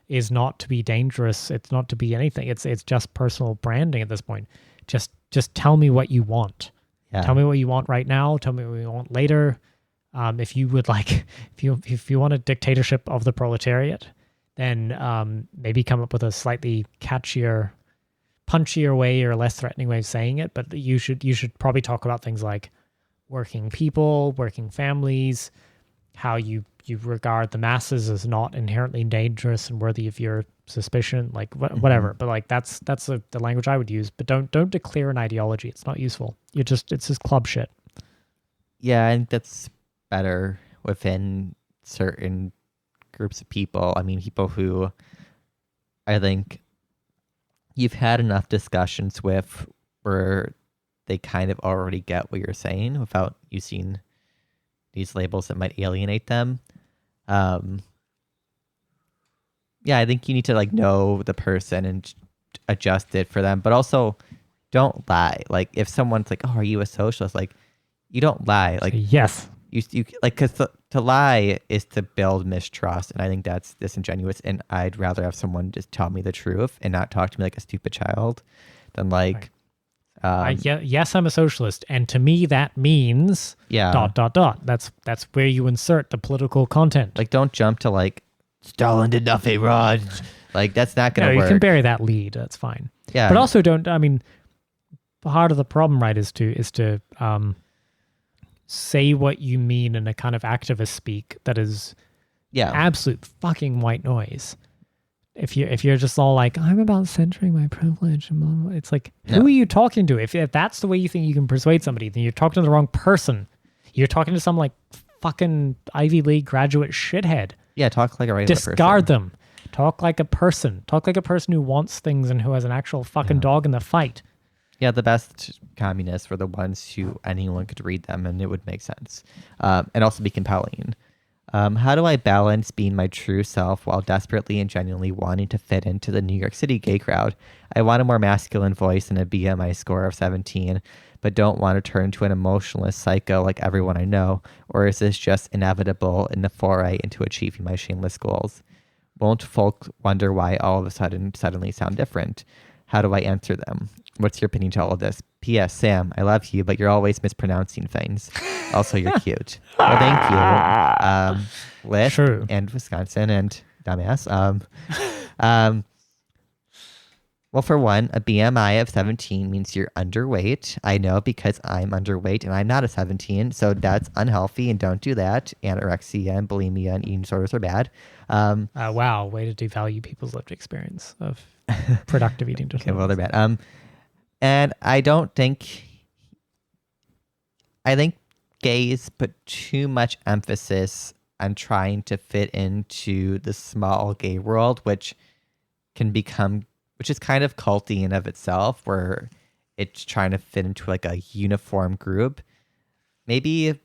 is not to be dangerous. It's not to be anything. It's just personal branding at this point. Just tell me what you want. Yeah. Tell me what you want right now. Tell me what you want later. If you would like, if you want a dictatorship of the proletariat, then maybe come up with a slightly catchier, punchier way or less threatening way of saying it. But you should probably talk about things like working people, working families, how you regard the masses as not inherently dangerous and worthy of your suspicion, like whatever. But like that's the language I would use. But don't declare an ideology. It's not useful. It's just club shit. Yeah, I think that's better within certain groups of people. I mean, people who I think you've had enough discussions with where they kind of already get what you're saying without using these labels that might alienate them. Yeah, I think you need to like know the person and adjust it for them, but also don't lie. Like if someone's like, "Oh, are you a socialist?" Like you don't lie. Like yes, you like, because to lie is to build mistrust, and I think that's disingenuous. And I'd rather have someone just tell me the truth and not talk to me like a stupid child than like. Yes, I'm a socialist, and to me that means ... That's where you insert the political content. Like, don't jump to like Stalin did nothing wrong. Like that's not going to work. You can bury that lead. That's fine. Yeah, but also don't. I mean, part of the problem, right, is to say what you mean in a kind of activist speak that is absolute fucking white noise. If you're just all like, I'm about centering my privilege, and blah, blah, it's like, who are you talking to? If that's the way you think you can persuade somebody, then you're talking to the wrong person. You're talking to some like fucking Ivy League graduate shithead. Yeah, talk like a regular person. Discard them. Talk like a person. Talk like a person who wants things and who has an actual fucking dog in the fight. Yeah, the best communists were the ones who anyone could read them and it would make sense. And also be compelling. How do I balance being my true self while desperately and genuinely wanting to fit into the New York City gay crowd? I want a more masculine voice and a BMI score of 17, but don't want to turn into an emotionless psycho like everyone I know, or is this just inevitable in the foray into achieving my shameless goals? Won't folk wonder why all of a sudden suddenly sound different? How do I answer them? What's your opinion to all of this? P.S. Sam, I love you, but you're always mispronouncing things. Also, you're cute. Well, thank you. Lift and Wisconsin and dumbass. Well, for one, a BMI of 17 means you're underweight. I know because I'm underweight and I'm not a 17, so that's unhealthy and don't do that. Anorexia and bulimia and eating disorders are bad. Wow, way to devalue people's lived experience of productive eating disorders. Okay, well, they're bad. And I think gays put too much emphasis on trying to fit into the small gay world, which can become which is kind of culty in of itself, where it's trying to fit into like a uniform group. Maybe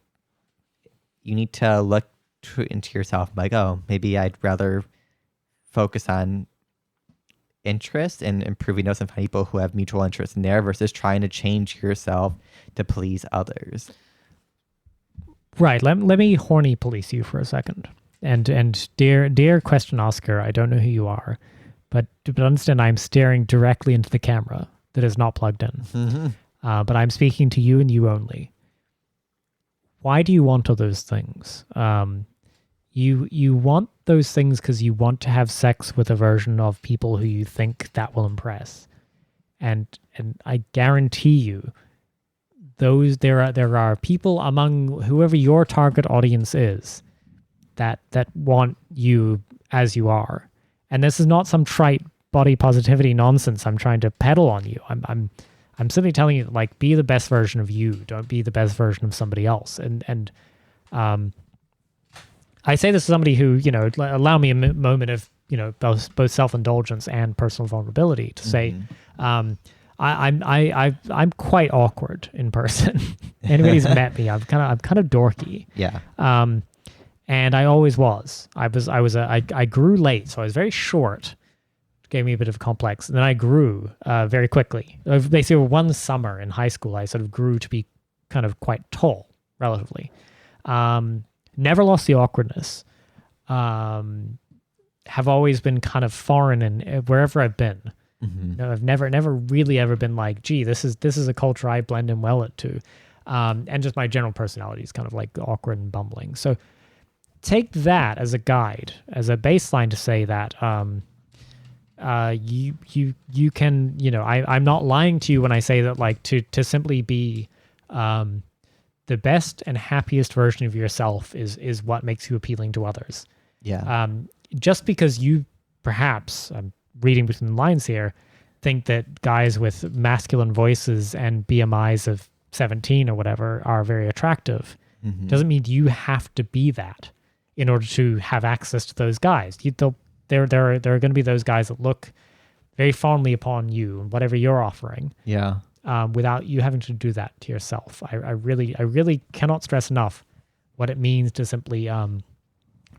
you need to look into yourself like, oh, maybe I'd rather focus on interest and improving those and find people who have mutual interest in there versus trying to change yourself to please others. Right. Let me horny police you for a second. And dear question Oscar, I don't know who you are, but understand I'm staring directly into the camera that is not plugged in. But I'm speaking to you and you only. Why do you want all those things? You want those things because you want to have sex with a version of people who you think that will impress. And I guarantee you, there are people among whoever your target audience is that want you as you are. And this is not some trite body positivity nonsense I'm trying to peddle on you. I'm simply telling you, like, be the best version of you. Don't be the best version of somebody else. And I say this to somebody who, allow me a moment of, both self-indulgence and personal vulnerability to say, I'm quite awkward in person. Anybody who's met me, I'm kind of dorky. Yeah. And I always was. I grew late, so I was very short. Gave me a bit of a complex. And then I grew very quickly. Basically, one summer in high school, I sort of grew to be kind of quite tall, relatively. Never lost the awkwardness. Have always been kind of foreign in wherever I've been. I've never really ever been like, gee, this is a culture I blend in well to. And just my general personality is kind of like awkward and bumbling. So take that as a guide, as a baseline to say that you can, I'm not lying to you when I say that, like, to simply be the best and happiest version of yourself is what makes you appealing to others. Yeah. Just because you perhaps, I'm reading between the lines here, think that guys with masculine voices and BMIs of 17 or whatever are very attractive, doesn't mean you have to be that in order to have access to those guys. There are going to be those guys that look very fondly upon you and whatever you're offering. Yeah. Without you having to do that to yourself. I really cannot stress enough what it means to simply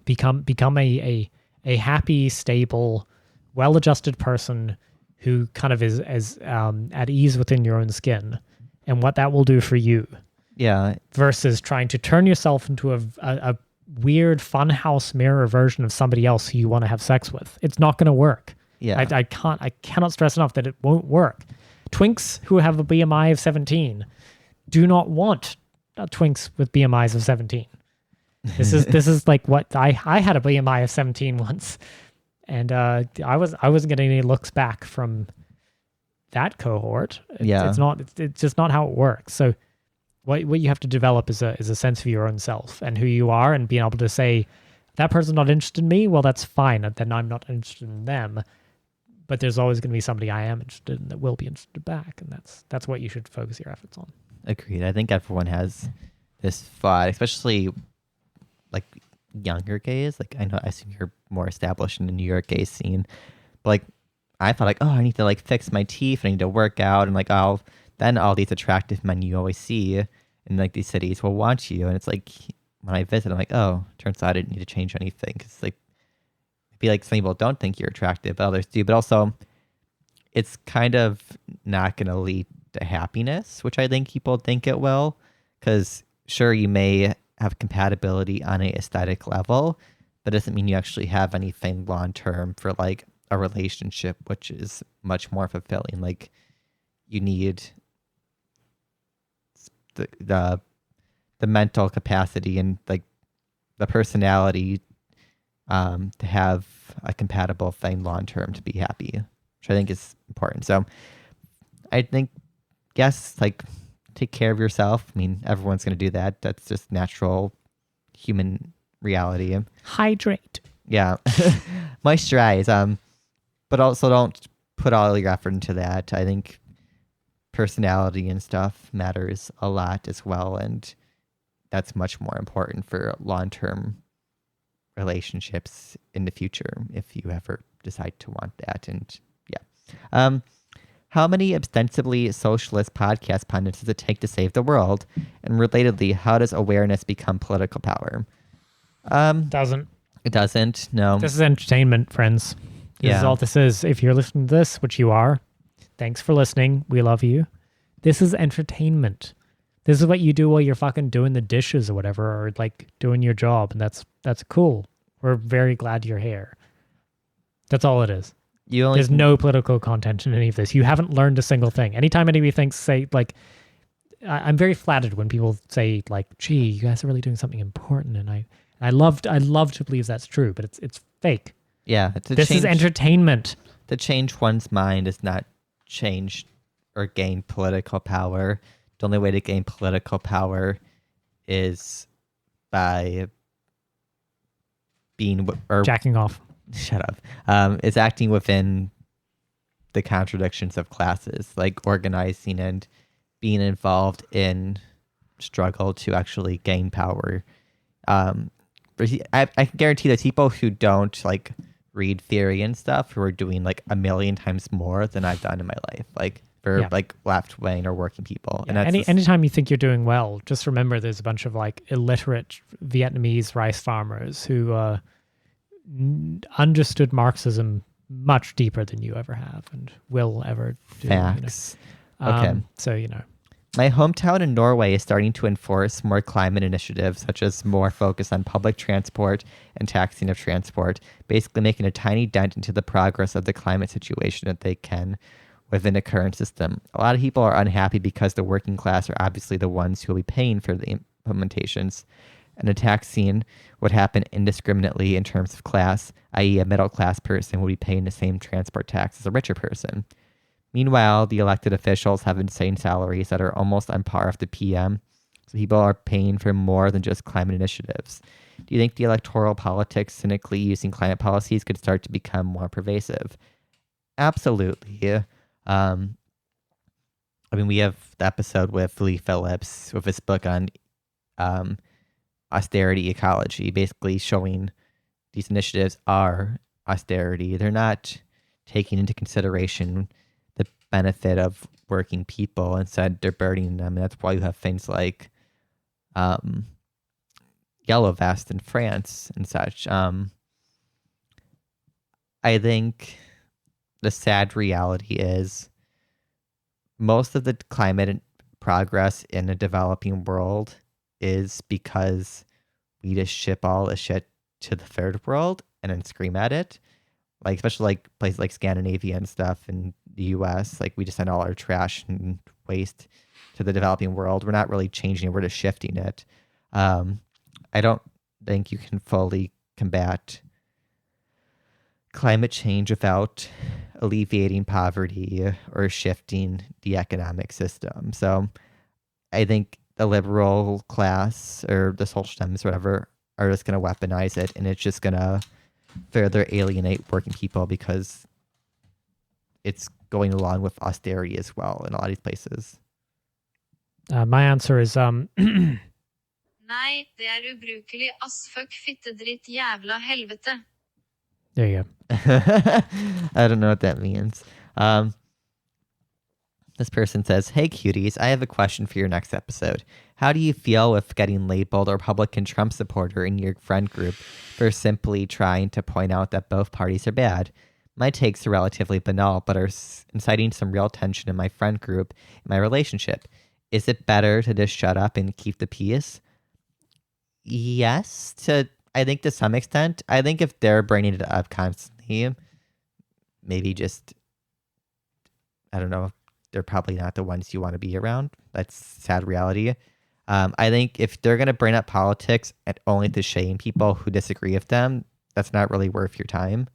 become a happy, stable, well-adjusted person who kind of is at ease within your own skin, and what that will do for you. Yeah. Versus trying to turn yourself into a weird funhouse mirror version of somebody else who you want to have sex with. It's not going to work. Yeah. I cannot stress enough that it won't work. Twinks who have a BMI of 17 do not want twinks with BMIs of 17. This is like what I had a BMI of 17 once, and I wasn't getting any looks back from that cohort. It's just not how it works. So what you have to develop is a sense of your own self and who you are, and being able to say, that person's not interested in me, well, that's fine, then I'm not interested in them. But there's always going to be somebody I am interested in that will be interested back, and that's what you should focus your efforts on. Agreed. I think everyone has this thought, especially like younger gays. Like, I know I assume you're more established in the New York gay scene, but like I thought, like, oh, I need to like fix my teeth, I need to work out, and like, oh, then all these attractive men you always see in like these cities will want you. And it's like, when I visit, I'm like, oh, turns out I didn't need to change anything, because like, maybe like some people don't think you're attractive, but others do. But also, it's kind of not going to lead to happiness, which I think people think it will. Because sure, you may have compatibility on an aesthetic level, but it doesn't mean you actually have anything long term for like a relationship, which is much more fulfilling. Like, you need the mental capacity and like the personality to have a compatible thing long term to be happy, which I think is important. So I think, yes, like, take care of yourself. I mean, everyone's going to do that. That's just natural human reality. Hydrate. Yeah. Moisturize. But also don't put all your effort into that. I think personality and stuff matters a lot as well. And that's much more important for long-term relationships in the future if you ever decide to want that. And yeah. How many ostensibly socialist podcast pundits does it take to save the world? And relatedly, how does awareness become political power? Doesn't. It doesn't. No. This is entertainment, friends. This is all this is. If you're listening to this, which you are, thanks for listening. We love you. This is entertainment. This is what you do while you're fucking doing the dishes or whatever, or like doing your job, and that's cool. We're very glad you're here. That's all it is. There's no political content in any of this. You haven't learned a single thing. Anytime anybody say like, I'm very flattered when people say like, "Gee, you guys are really doing something important," and I love to believe that's true, but it's fake. Yeah, this is entertainment. To change one's mind is not change or gain political power. The only way to gain political power is by being jacking off. Shut up. Is acting within the contradictions of classes, like organizing and being involved in struggle to actually gain power. I can guarantee that people who don't like read theory and stuff who are doing like a million times more than I've done in my life, like for like left wing or working people. Yeah. And anytime you think you're doing well, just remember there's a bunch of like illiterate Vietnamese rice farmers who understood Marxism much deeper than you ever have and will ever do. Facts. Okay. So, my hometown in Norway is starting to enforce more climate initiatives, such as more focus on public transport and taxing of transport, basically making a tiny dent into the progress of the climate situation that they can within the current system. A lot of people are unhappy because the working class are obviously the ones who will be paying for the implementations. And the taxing would happen indiscriminately in terms of class, i.e. a middle-class person would be paying the same transport tax as a richer person. Meanwhile, the elected officials have insane salaries that are almost on par with the PM, so people are paying for more than just climate initiatives. Do you think the electoral politics cynically using climate policies could start to become more pervasive? Absolutely. We have the episode with Lee Phillips with his book on austerity ecology, basically showing these initiatives are austerity. They're not taking into consideration the benefit of working people. Instead, they're burdening them. And that's why you have things like yellow vest in France and such. I think the sad reality is most of the climate progress in the developing world is because we just ship all the shit to the third world and then scream at it. Like, especially like places like Scandinavia and stuff in the US, like we just send all our trash and waste to the developing world. We're not really changing it, we're just shifting it. I don't think you can fully combat climate change without alleviating poverty or shifting the economic system. So I think the liberal class or the social dems, whatever, are just going to weaponize it, and it's just going to further alienate working people because it's going along with austerity as well in a lot of these places. My answer is Nei, det ubrukelig ass fuck fitte dritt jævla helvete. There you go. I don't know what that means. This person says, "Hey cuties, I have a question for your next episode. How do you feel with getting labeled a Republican Trump supporter in your friend group for simply trying to point out that both parties are bad? My takes are relatively banal, but are inciting some real tension in my friend group, in my relationship. Is it better to just shut up and keep the peace?" Yes, I think to some extent. I think if they're bringing it up constantly, maybe just, I don't know, they're probably not the ones you want to be around. That's sad reality. I think if they're going to bring up politics and only to shame people who disagree with them, that's not really worth your time.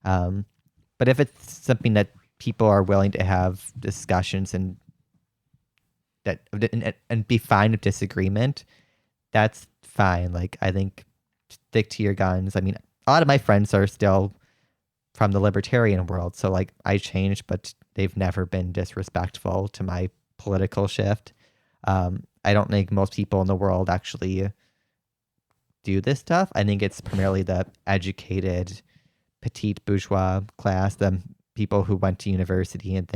But if it's something that people are willing to have discussions and be fine with disagreement, that's fine. Like, I think stick to your guns. I mean, a lot of my friends are still from the libertarian world, so like I changed, but they've never been disrespectful to my political shift. I don't think most people in the world actually do this stuff. I think it's primarily the educated petite bourgeois class, the people who went to university and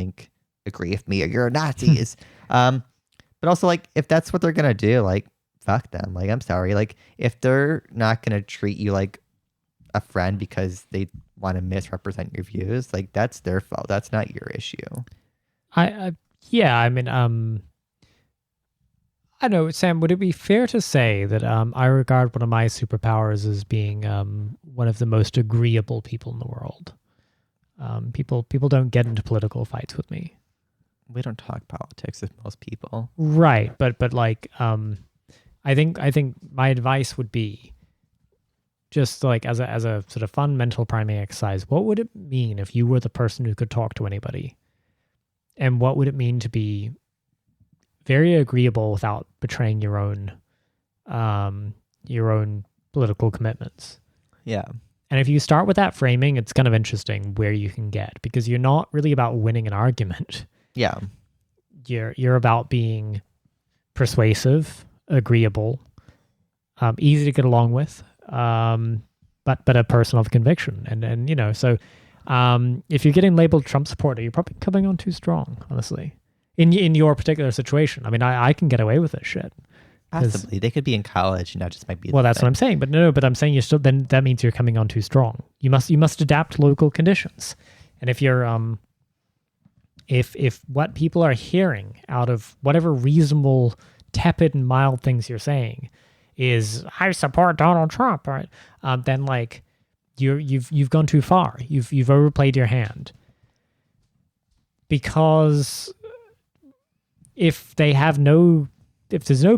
agree with me or you're Nazis. But also, like, if that's what they're going to do, like, fuck them. Like, I'm sorry. Like, if they're not going to treat you like a friend because they want to misrepresent your views, like, that's their fault. That's not your issue. Yeah, I mean, I know, Sam, would it be fair to say that I regard one of my superpowers as being one of the most agreeable people in the world? People don't get into political fights with me. We don't talk politics with most people. Right, but like I think my advice would be just like as a sort of fun mental priming exercise, what would it mean if you were the person who could talk to anybody? And what would it mean to be very agreeable without betraying your own political commitments? Yeah. And if you start with that framing, it's kind of interesting where you can get, because you're not really about winning an argument. Yeah. You're about being persuasive, agreeable, easy to get along with, but a person of conviction. And you know, so if you're getting labeled Trump supporter, you're probably coming on too strong, honestly. In your particular situation. I mean, I can get away with this shit. Possibly. They could be in college and that just might be well, that's what I'm saying. But no, but I'm saying you're still, then that means you're coming on too strong. You must adapt to local conditions. And if you're if what people are hearing out of whatever reasonable, tepid and mild things you're saying is I support Donald Trump, right? Then like you've gone too far. You've overplayed your hand. Because if there's no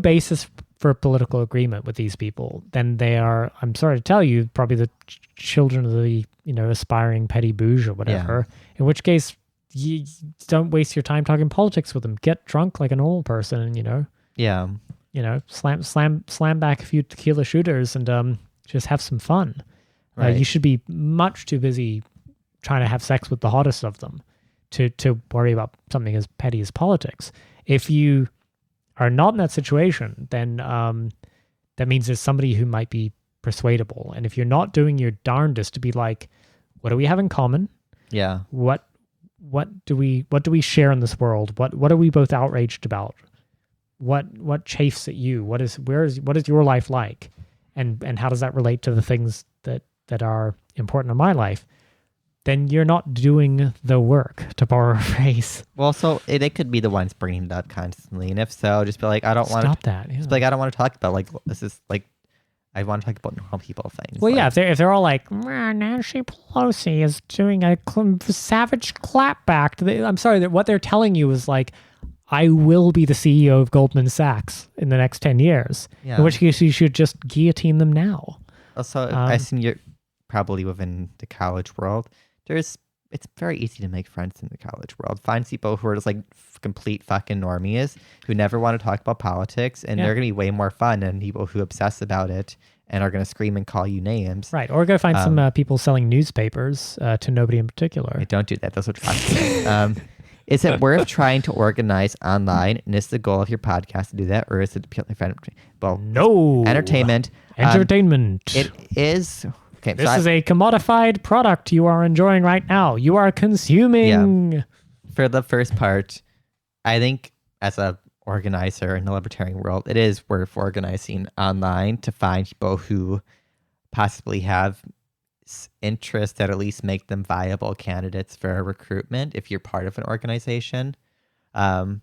basis for political agreement with these people, then they are, I'm sorry to tell you, probably the children of the, you know, aspiring petty bourgeois or whatever. Yeah. In which case, you don't waste your time talking politics with them. Get drunk like a normal person, and slam back a few tequila shooters and just have some fun. Right. You should be much too busy trying to have sex with the hottest of them to worry about something as petty as politics. If you are not in that situation, then that means there's somebody who might be persuadable. And if you're not doing your darndest to be like, what do we have in common? Yeah. What do we share in this world? What are we both outraged about? What chafes at you? What is your life like? And how does that relate to the things that are important in my life? Then you're not doing the work, to borrow a phrase. Well, so they could be the ones bringing it up constantly, and if so, just be like, I don't want to stop that. Yeah. Just be like, I don't want to talk about like this is like, I want to talk about normal people things. Well, like, yeah, if they're all like, Nancy Pelosi is doing a savage clapback. I'm sorry that what they're telling you is like, I will be the CEO of Goldman Sachs in the next 10 years. Yeah. In which case, you should just guillotine them now. Also, I assume you're probably within the college world. It's very easy to make friends in the college world. Find people who are just like complete fucking normies who never want to talk about politics, and they're going to be way more fun than people who obsess about it and are going to scream and call you names. Right. Or go find some people selling newspapers to nobody in particular. Don't do that. Those are toxic. Is it worth trying to organize online? And is the goal of your podcast to do that? Or is it purely for entertainment? Entertainment. It is... Okay, this is a commodified product you are enjoying right now. You are consuming. Yeah. For the first part, I think as a organizer in the libertarian world, it is worth organizing online to find people who possibly have interest that at least make them viable candidates for recruitment if you're part of an organization. So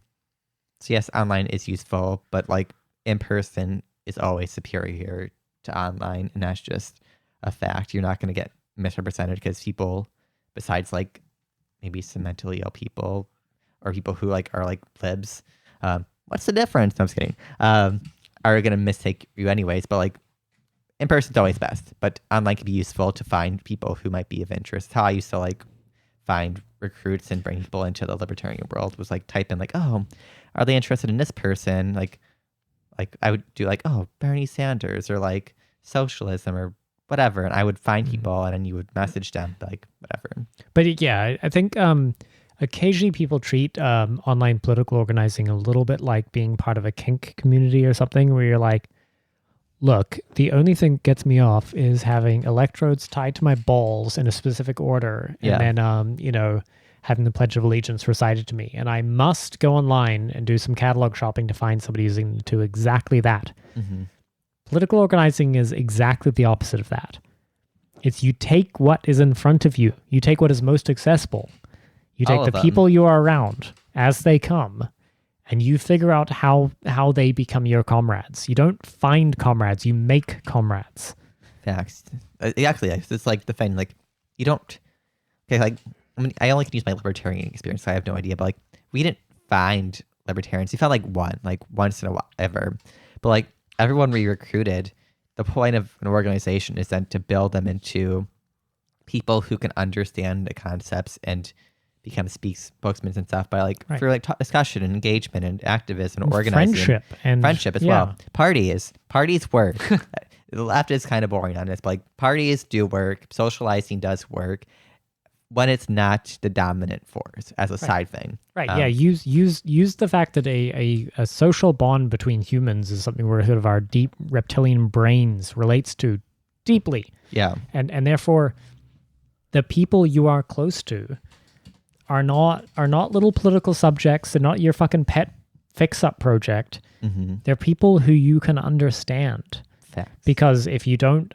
yes, online is useful, but like in person is always superior to online, and that's just a fact. You're not going to get misrepresented because people, besides like maybe some mentally ill people or people who like are like libs, what's the difference? No, I'm just kidding. Are going to mistake you anyways, but like in person's always best, but online can be useful to find people who might be of interest. How I used to like find recruits and bring people into the libertarian world was like type in like, oh, are they interested in this person? Like I would do like, oh, Bernie Sanders or like socialism or whatever, and I would find people and then you would message them like whatever. But yeah, I think occasionally people treat online political organizing a little bit like being part of a kink community or something, where you're like, look, the only thing that gets me off is having electrodes tied to my balls in a specific order, and then having the Pledge of Allegiance recited to me, and I must go online and do some catalog shopping to find somebody using to exactly that. Mm-hmm. Political organizing is exactly the opposite of that. It's you take what is in front of you. You take what is most accessible. You take the people you are around as they come, and you figure out how they become your comrades. You don't find comrades, you make comrades. Facts. Exactly. It's like the thing, like, you don't... Okay, like, I mean, I only can use my libertarian experience, so I have no idea, but, like, we didn't find libertarians. We found, like, once in a while, ever. But, like, everyone we recruited, the point of an organization is then to build them into people who can understand the concepts and become spokesmen and stuff by for like discussion and engagement and activism and organizing. Friendship as well. Parties work. The left is kind of boring on this, but like parties do work. Socializing does work when it's not the dominant force as a side thing. Right. Use the fact that a social bond between humans is something where sort of our deep reptilian brains relates to deeply. Yeah. And therefore the people you are close to are not little political subjects. They're not your fucking pet fix-up project. Mm-hmm. They're people who you can understand. Facts. Because if you don't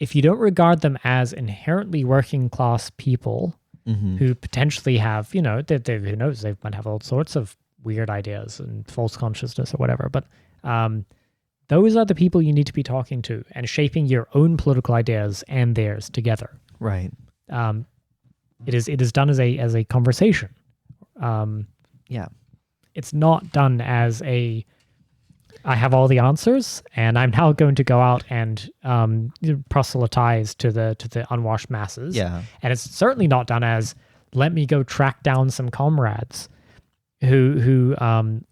regard them as inherently working class people who potentially have, who knows, they might have all sorts of weird ideas and false consciousness or whatever, but those are the people you need to be talking to and shaping your own political ideas and theirs together. Right. It is done as a conversation. Yeah. It's not done as I have all the answers and I'm now going to go out and proselytize to the unwashed masses. Yeah. And it's certainly not done as let me go track down some comrades who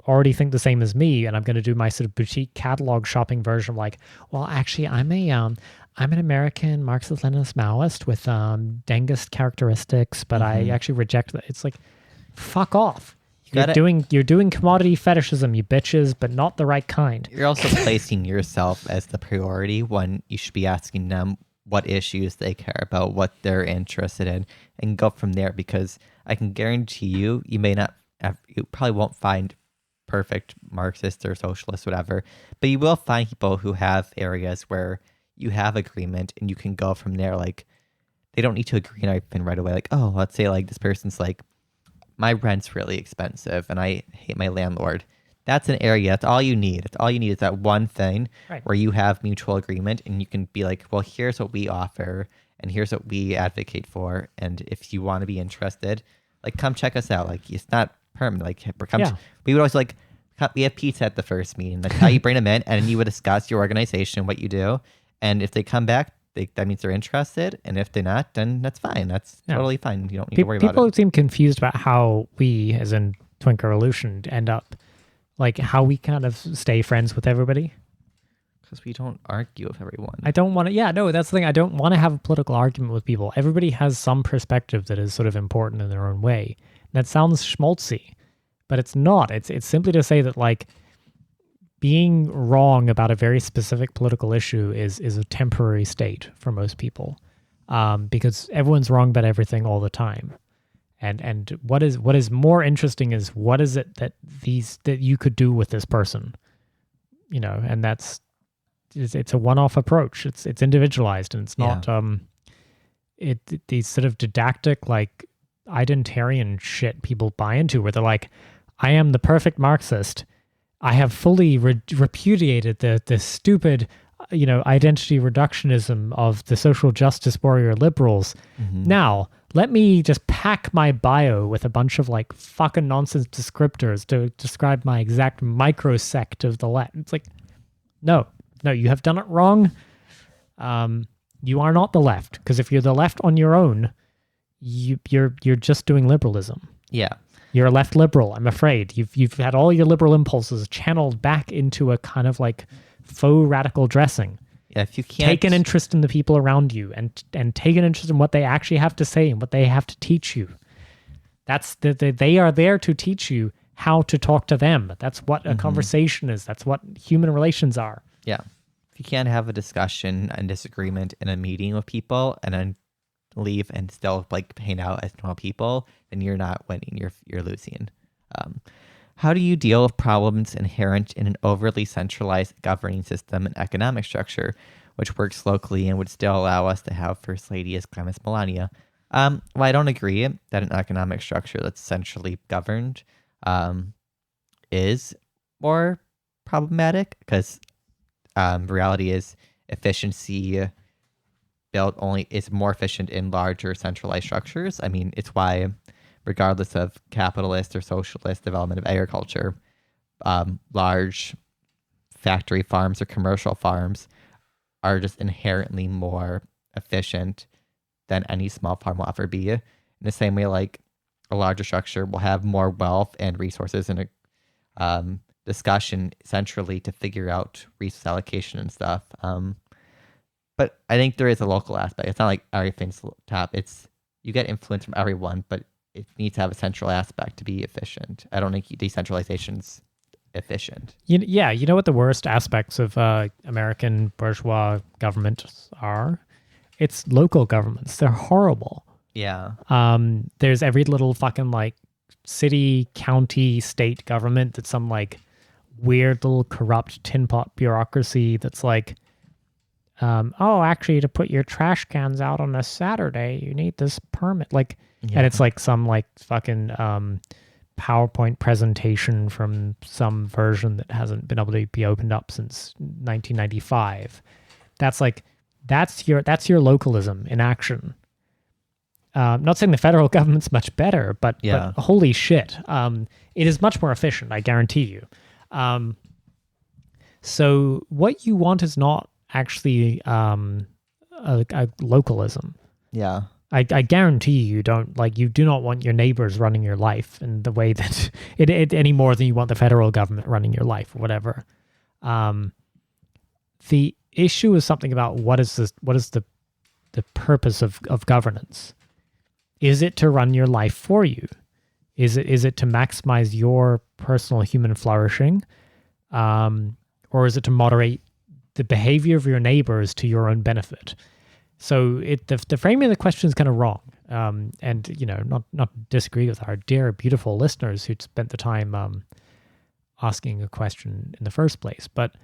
already think the same as me, and I'm going to do my sort of boutique catalog shopping version of like, well, actually, I'm an American Marxist-Leninist Maoist with Dengist characteristics, but I actually reject that. It's like, fuck off. You're doing commodity fetishism, you bitches, but not the right kind. You're also placing yourself as the priority when you should be asking them what issues they care about, what they're interested in, and go from there, because I can guarantee you you probably won't find perfect Marxists or socialists, whatever, but you will find people who have areas where you have agreement and you can go from there. Like, they don't need to agree on everything right away. Like, oh, let's say like this person's like, my rent's really expensive and I hate my landlord. That's an area. That's all you need. That's all you need is that one thing where you have mutual agreement and you can be like, well, here's what we offer and here's what we advocate for. And if you want to be interested, like, come check us out. Like, it's not permanent. Like, we would always like, we have pizza at the first meeting. Like, how you bring them in and you would discuss your organization, what you do. And if they come back, that means they're interested. And if they're not, then that's fine. That's totally fine. You don't need to worry about it. People seem confused about how we, as in Twink Revolution, end up, like, how we kind of stay friends with everybody. Because we don't argue with everyone. I don't want to, that's the thing. I don't want to have a political argument with people. Everybody has some perspective that is sort of important in their own way. That sounds schmaltzy, but it's not. It's simply to say that, like, being wrong about a very specific political issue is a temporary state for most people, because everyone's wrong about everything all the time. And what is more interesting is what is it that you could do with this person, and it's a one-off approach. It's individualized, and it's not these sort of didactic, like, identitarian shit people buy into, where they're like, I am the perfect Marxist. I have fully repudiated the stupid, identity reductionism of the social justice warrior liberals. Now, let me just pack my bio with a bunch of like fucking nonsense descriptors to describe my exact microsect of the left. It's like, no, you have done it wrong. You are not the left, because if you're the left on your own, you're just doing liberalism. Yeah. You're a left liberal, I'm afraid. You've had all your liberal impulses channeled back into a kind of like faux radical dressing. Yeah, if you can't take an interest in the people around you and take an interest in what they actually have to say and what they have to teach you. They are there to teach you how to talk to them. That's what a conversation is. That's what human relations are. Yeah. If you can't have a discussion and disagreement in a meeting with people and then leave and still like hang out as normal people, then you're not winning. You're losing. How do you deal with problems inherent in an overly centralized governing system and economic structure, which works locally and would still allow us to have First Lady as Clemens Melania? Well, I don't agree that an economic structure that's centrally governed is more problematic, because reality is efficiency built only is more efficient in larger centralized structures. I mean, it's why, regardless of capitalist or socialist development of agriculture, large factory farms or commercial farms are just inherently more efficient than any small farm will ever be. In the same way, like a larger structure will have more wealth and resources and a discussion centrally to figure out resource allocation and stuff. But I think there is a local aspect. It's not like everything's top. It's you get influence from everyone, but it needs to have a central aspect to be efficient. I don't think decentralization's efficient. You know what the worst aspects of American bourgeois governments are? It's local governments. They're horrible. Yeah. There's every little fucking like city, county, state government that's some like weird little corrupt tin pot bureaucracy that's like, actually to put your trash cans out on a Saturday, you need this permit. Like, Yeah. and it's like some like fucking PowerPoint presentation from some version that hasn't been able to be opened up since 1995. That's your localism in action. Not saying the federal government's much better, but holy shit, it is much more efficient, I guarantee you. So what you want is not actually a localism. Yeah. I guarantee you do not want your neighbors running your life in the way that it any more than you want the federal government running your life or whatever. The issue is something about what is the purpose of governance? Is it to run your life for you? Is it to maximize your personal human flourishing? Or is it to moderate the behavior of your neighbors to your own benefit? So the framing of the question is kind of wrong. And not disagree with our dear, beautiful listeners who spent the time asking a question in the first place. But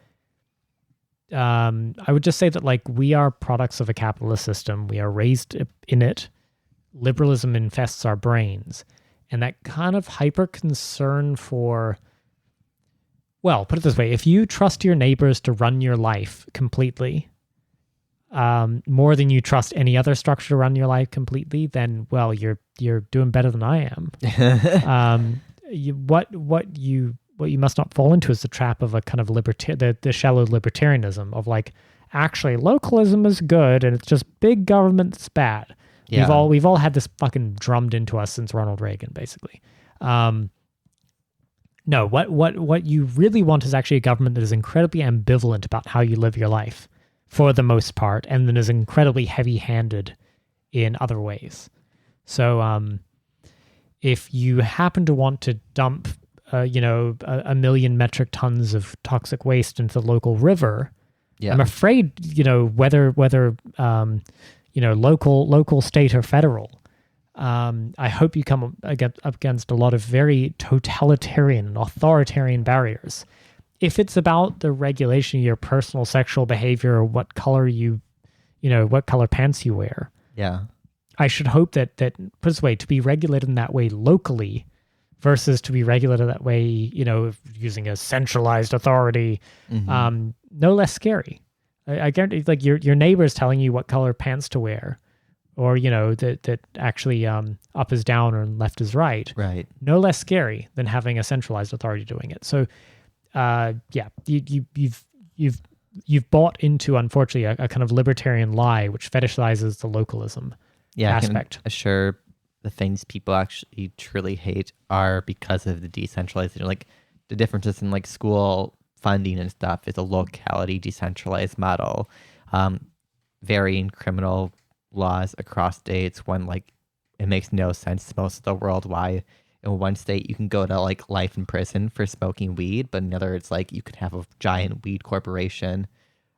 I would just say that like we are products of a capitalist system. We are raised in it. Liberalism infests our brains. And that kind of hyper concern for, well, put it this way, if you trust your neighbors to run your life completely, more than you trust any other structure to run your life completely, then, well, you're doing better than I am. What you must not fall into is the trap of a kind of the shallow libertarianism of like, actually localism is good and it's just big government that's bad. Yeah. We've all had this fucking drummed into us since Ronald Reagan, basically. No, what you really want is actually a government that is incredibly ambivalent about how you live your life, for the most part, and then is incredibly heavy-handed in other ways. So, if you happen to want to dump, a million metric tons of toxic waste into the local river, I'm afraid, whether local, state, or federal, I hope you come up against a lot of very totalitarian and authoritarian barriers. If it's about the regulation of your personal sexual behavior or what color what color pants you wear, I should hope that put this way, to be regulated in that way locally versus to be regulated that way, using a centralized authority, no less scary. I guarantee, like your neighbor's telling you what color pants to wear, or that actually up is down or left is right. Right. No less scary than having a centralized authority doing it. So, you've bought into, unfortunately, a kind of libertarian lie which fetishizes the localism aspect. I can assure the things people actually truly hate are because of the decentralization, like the differences in like school funding and stuff is a locality decentralized model. Varying criminal laws across states when like it makes no sense to most of the world why In one state, you can go to like life in prison for smoking weed, but in another, it's like you could have a giant weed corporation,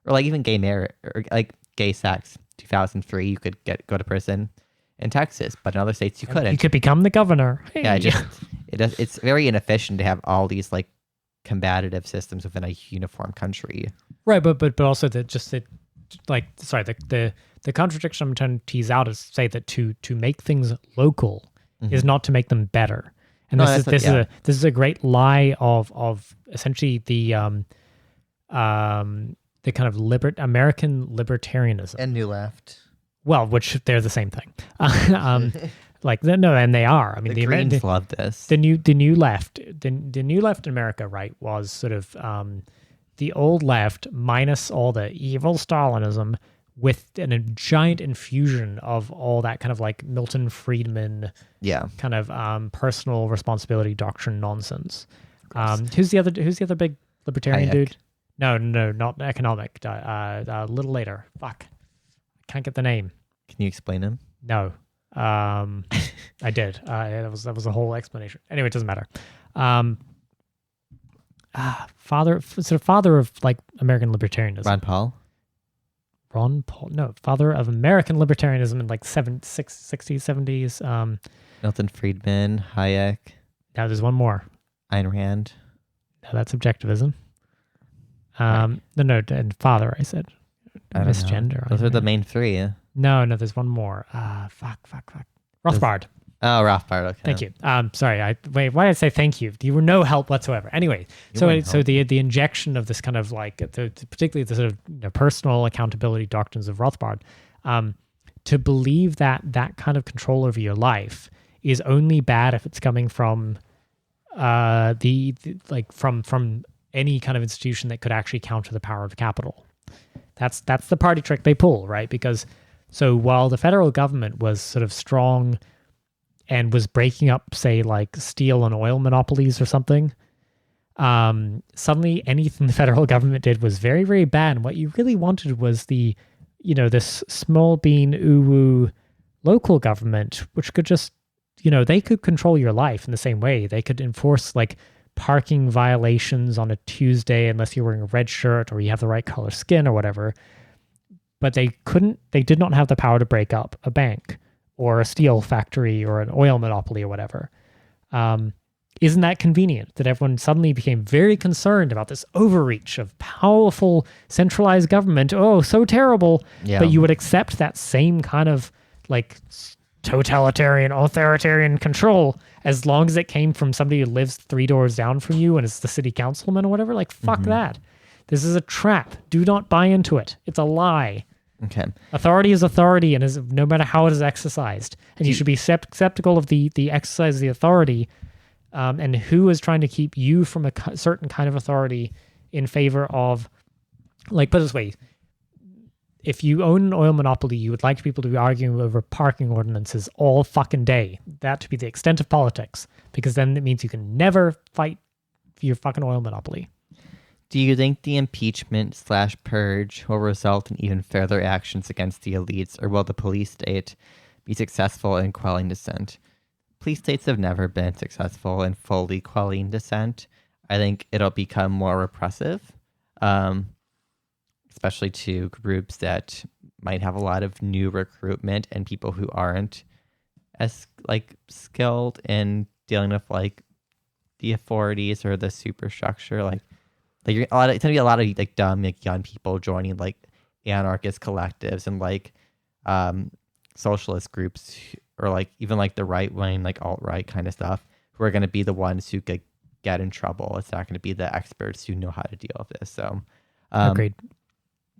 or like even gay marriage or like gay sex. 2003, you could go to prison in Texas, but in other states you couldn't. You could become the governor. Yeah, it's very inefficient to have all these like combative systems within a uniform country. Right, but also the contradiction I'm trying to tease out is to say that to make things local is not to make them better. And this is a great lie of essentially the kind of American libertarianism And New Left. Well, which they're the same thing. And they are. I mean, the Greens love this. The new left in America, right, was sort of the old left minus all the evil Stalinism with a giant infusion of all that kind of like Milton Friedman, kind of personal responsibility doctrine nonsense. Who's the other big libertarian Hayek. dude? No, not economic. A little later. Fuck, I can't get the name. Can you explain him? No. I did. That was a whole explanation. Anyway, it doesn't matter. Father of like American libertarianism. Ron Paul? No, father of American libertarianism in like 60s, 70s. Milton Friedman, Hayek. Now there's one more. Ayn Rand. No, that's objectivism. No, and father, I said. Misgender. Those are the main three. Yeah? No, there's one more. Fuck. Rothbard. Oh, Rothbard. Okay. Thank you. Sorry. Why did I say thank you? You were no help whatsoever. Anyway, so the injection of this kind of like particularly the sort of personal accountability doctrines of Rothbard, to believe that kind of control over your life is only bad if it's coming from from any kind of institution that could actually counter the power of capital. That's the party trick they pull, right? Because so while the federal government was sort of strong and was breaking up, say, like steel and oil monopolies or something, suddenly anything the federal government did was very, very bad. And what you really wanted was this small bean ooh local government, which could just, they could control your life in the same way. They could enforce like parking violations on a Tuesday unless you're wearing a red shirt or you have the right color skin or whatever. But they did not have the power to break up a bank or a steel factory or an oil monopoly or whatever. Isn't that convenient that everyone suddenly became very concerned about this overreach of powerful centralized government? Oh, so terrible. Yeah. But you would accept that same kind of like totalitarian, authoritarian control as long as it came from somebody who lives 3 doors down from you and is the city councilman or whatever. Like, fuck that. This is a trap. Do not buy into it. It's a lie. Okay. Authority is authority, and is no matter how it is exercised. And you should be skeptical of the exercise of the authority, and who is trying to keep you from a certain kind of authority in favor of, like, put it this way, if you own an oil monopoly, you would like people to be arguing over parking ordinances all fucking day. That to be the extent of politics, because then it means you can never fight for your fucking oil monopoly. Do you think the impeachment/purge will result in even further actions against the elites, or will the police state be successful in quelling dissent? Police states have never been successful in fully quelling dissent. I think it'll become more repressive, especially to groups that might have a lot of new recruitment and people who aren't as like skilled in dealing with like the authorities or the superstructure. Like it's gonna be a lot of like dumb like young people joining like anarchist collectives and like socialist groups, or like even like the right wing, like alt-right kind of stuff, who are going to be the ones who could get in trouble. It's not going to be the experts who know how to deal with this. So Agreed.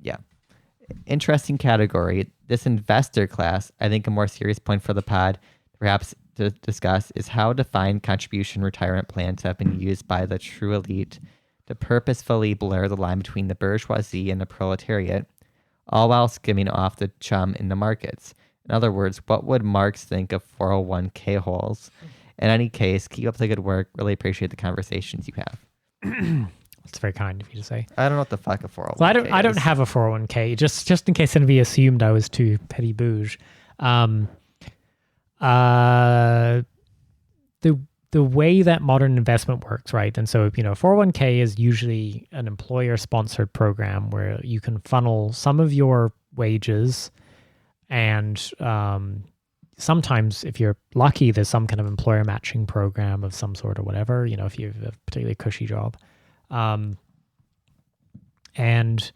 Yeah. Interesting category. This investor class, I think a more serious point for the pod perhaps to discuss is how defined contribution retirement plans have been used by the true elite to purposefully blur the line between the bourgeoisie and the proletariat, all while skimming off the chum in the markets. In other words, what would Marx think of 401k holes? In any case, keep up the good work. Really appreciate the conversations you have. It's very kind of you to say. I don't know what the fuck a 401k Well, I don't is. have a 401k, just in case anybody assumed I was too petty bouge. The the way that modern investment works, right? And so, 401k is usually an employer-sponsored program where you can funnel some of your wages, and sometimes, if you're lucky, there's some kind of employer matching program of some sort or whatever, if you have a particularly cushy job. And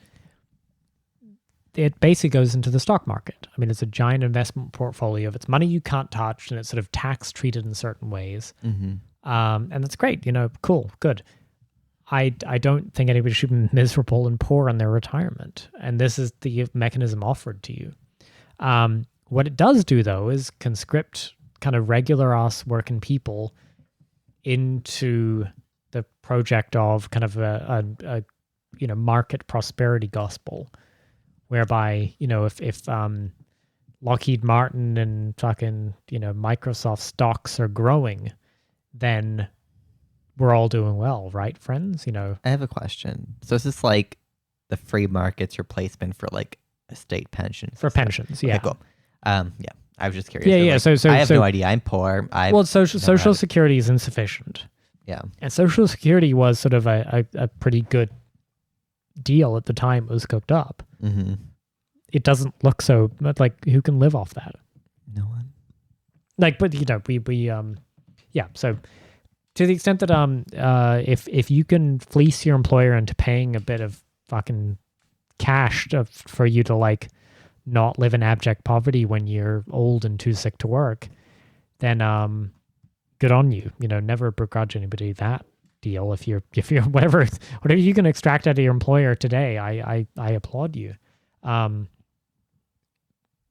it basically goes into the stock market. I mean, it's a giant investment portfolio. It's money you can't touch, and it's sort of tax treated in certain ways. And that's great. Cool, good. I don't think anybody should be miserable and poor in their retirement. And this is the mechanism offered to you. What it does do, though, is conscript kind of regular ass working people into the project of kind of a market prosperity gospel, whereby, if Lockheed Martin and fucking, Microsoft stocks are growing, then we're all doing well, right, friends? I have a question. So is this like the free market's replacement for like a state pension? For pensions, yeah. Okay, cool. Yeah, I was just curious. Yeah. Like, So I have no idea. I'm poor. Social security is insufficient. Yeah. And Social Security was sort of a pretty good deal at the time it was cooked up. It doesn't look so, like, who can live off that? No one. Like, but so to the extent that if you can fleece your employer into paying a bit of fucking cash for you to like not live in abject poverty when you're old and too sick to work, then good on you. Never begrudge anybody that deal. If you're whatever you can extract out of your employer today, I applaud you.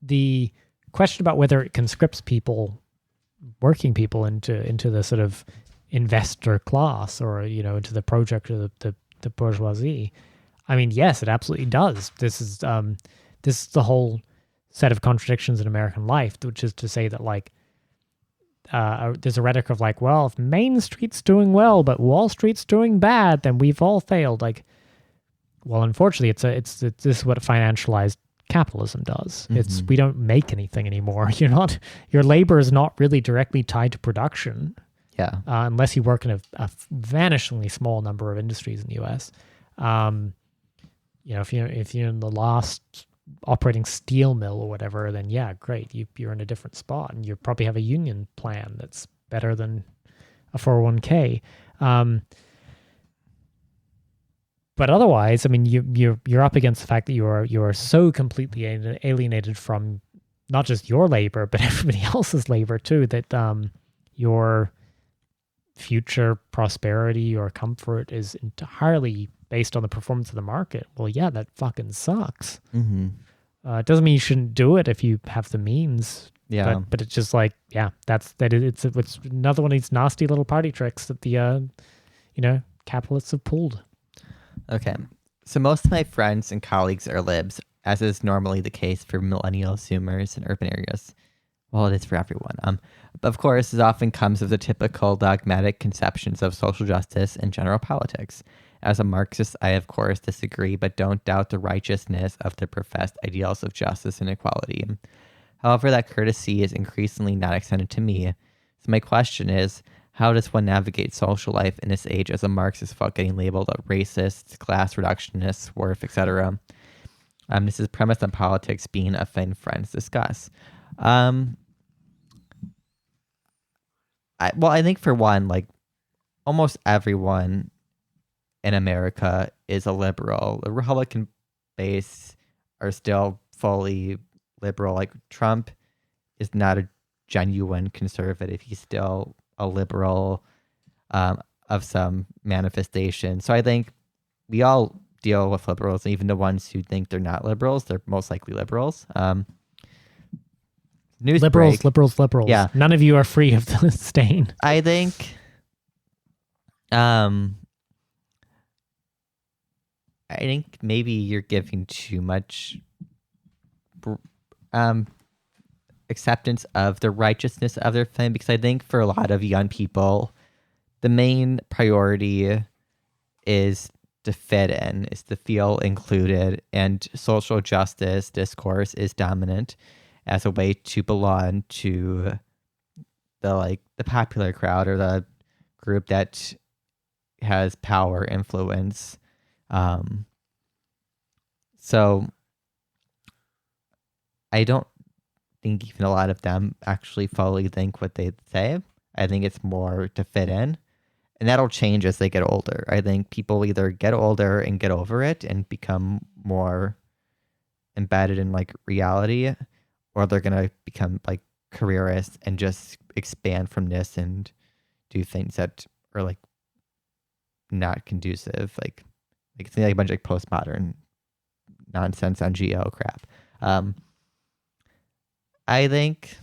The question about whether it conscripts people, working people into the sort of investor class, or into the project or the bourgeoisie, I mean, yes, it absolutely does. This is the whole set of contradictions in American life, which is to say that, like, there's a rhetoric of like, well, if Main Street's doing well but Wall Street's doing bad, then we've all failed. Like, well, unfortunately, this is what financialized capitalism does. It's we don't make anything anymore. Your labor is not really directly tied to production. Yeah. Unless you work in a vanishingly small number of industries in the U.S. If you're in the last operating steel mill or whatever, then yeah, great. You're in a different spot, and you probably have a union plan that's better than a 401k. But otherwise, I mean, you're up against the fact that you are so completely alienated from not just your labor, but everybody else's labor too, that your future prosperity or comfort is entirely based on the performance of the market. Well, yeah, that fucking sucks. It doesn't mean you shouldn't do it if you have the means. Yeah. But it's just like, yeah, it's another one of these nasty little party tricks that the capitalists have pulled. Okay. So most of my friends and colleagues are libs, as is normally the case for millennial Zoomers in urban areas. Well, it is for everyone. But of course, it often comes with the typical dogmatic conceptions of social justice and general politics. As a Marxist, I of course disagree, but don't doubt the righteousness of the professed ideals of justice and equality. However, that courtesy is increasingly not extended to me. So my question is, how does one navigate social life in this age as a Marxist without getting labeled a racist, class reductionist, swerve, etc.? This is premised on politics being a thing friends discuss. I think for one, like, almost everyone in America is a liberal. The Republican base are still fully liberal. Like, Trump is not a genuine conservative. He's still a liberal of some manifestation. So I think we all deal with liberals, and even the ones who think they're not liberals, they're most likely liberals. Liberals. Yeah. None of you are free of the stain. I think maybe you're giving too much acceptance of the righteousness of their thing, because I think for a lot of young people, the main priority is to fit in, is to feel included, and social justice discourse is dominant as a way to belong to the popular crowd, or the group that has power, influence. So I don't think even a lot of them actually fully think what they say. I think it's more to fit in. And that'll change as they get older. I think people either get older and get over it and become more embedded in like reality, or they're going to become like careerists and just expand from this and do things that are like not conducive. Like it's like a bunch of like postmodern nonsense on geo crap. I think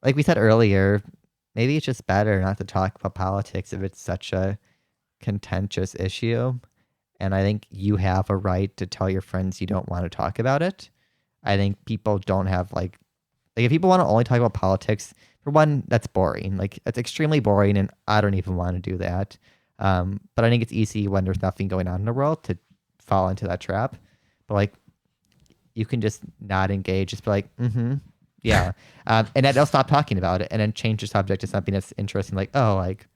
like we said earlier, maybe it's just better not to talk about politics if it's such a contentious issue. And I think you have a right to tell your friends you don't want to talk about it. I think people don't have like if people want to only talk about politics, for one, that's boring. Like that's extremely boring, and I don't even want to do that. But I think it's easy when there's nothing going on in the world to fall into that trap. But like, you can just not engage, just be like, yeah. And then they'll stop talking about it and then change the subject to something that's interesting, like, oh, like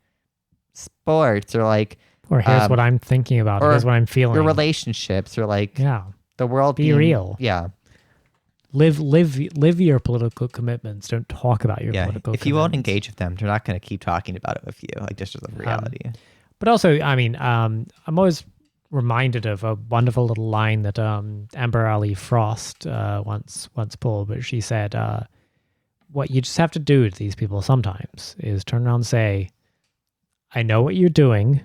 sports, or like, or here's what I'm thinking about, or here's what I'm feeling. Your relationships, or like, the world. Be real. Yeah. Live your political commitments. Don't talk about your political commitments. If you won't engage with them, they're not going to keep talking about it with you. Like, this is a reality. But also, I mean, I'm always reminded of a wonderful little line that Amber Ali Frost once pulled, but she said, what you just have to do to these people sometimes is turn around and say, I know what you're doing,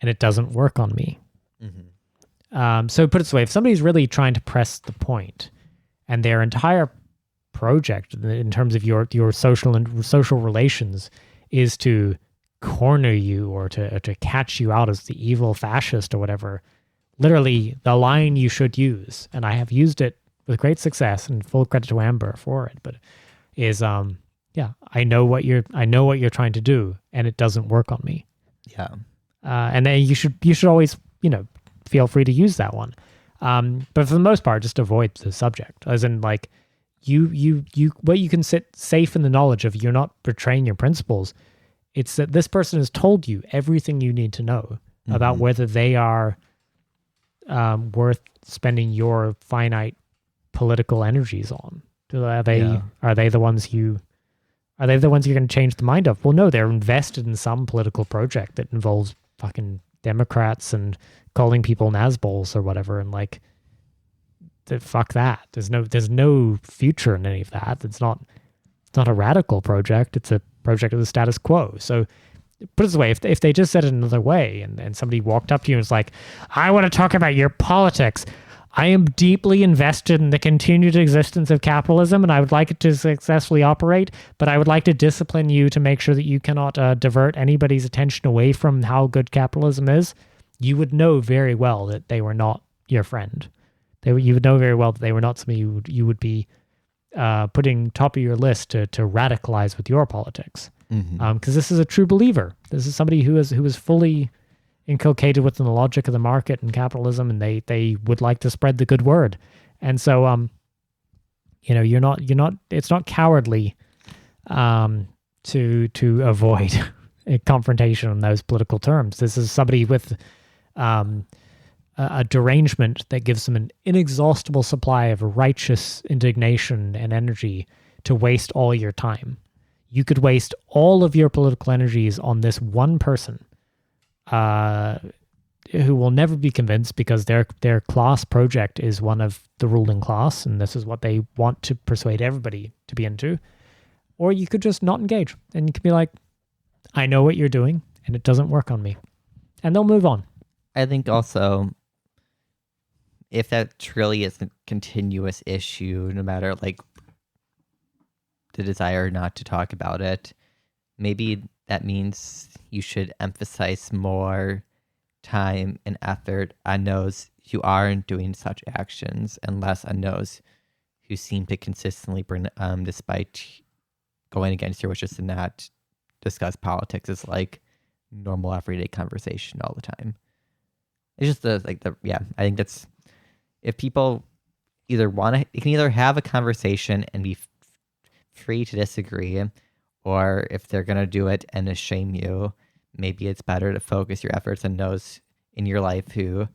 and it doesn't work on me. So put it this way, if somebody's really trying to press the point, and their entire project in terms of your social relations is to corner you or to catch you out as the evil fascist or whatever, literally the line you should use, and I have used it with great success, and full credit to Amber for it, but is I know what you're trying to do, and it doesn't work on me. Yeah. And then you should always, feel free to use that one. But for the most part, just avoid the subject, as in like you can sit safe in the knowledge of you're not betraying your principles. It's that this person has told you everything you need to know about whether they are worth spending your finite political energies on. Are they the ones you're going to change the mind of? Well, no, they're invested in some political project that involves fucking Democrats and calling people Nazbols or whatever, and like, fuck that. There's no future in any of that. It's not a radical project. It's a project of the status quo. So put it this way, if they just said it another way and somebody walked up to you and was like, I want to talk about your politics. I am deeply invested in the continued existence of capitalism, and I would like it to successfully operate, but I would like to discipline you to make sure that you cannot divert anybody's attention away from how good capitalism is. You would know very well that they were not your friend. You would know very well that they were not somebody you would be putting top of your list to radicalize with your politics. Because this is a true believer. This is somebody who is fully inculcated within the logic of the market and capitalism, and they would like to spread the good word. And so, it's not cowardly to avoid a confrontation on those political terms. This is somebody with a derangement that gives them an inexhaustible supply of righteous indignation and energy to waste all your time. You could waste all of your political energies on this one person who will never be convinced because their class project is one of the ruling class, and this is what they want to persuade everybody to be into. Or you could just not engage, and you could be like, I know what you're doing, and it doesn't work on me. And they'll move on. I think also, if that truly is a continuous issue, no matter like the desire not to talk about it, maybe that means you should emphasize more time and effort on those who aren't doing such actions, and less on those who seem to consistently bring, despite going against your wishes, to not discuss politics as like normal everyday conversation all the time. It's just I think that's, if people either want to, you can either have a conversation and be free to disagree, or if they're going to do it and shame you, maybe it's better to focus your efforts on those in your life who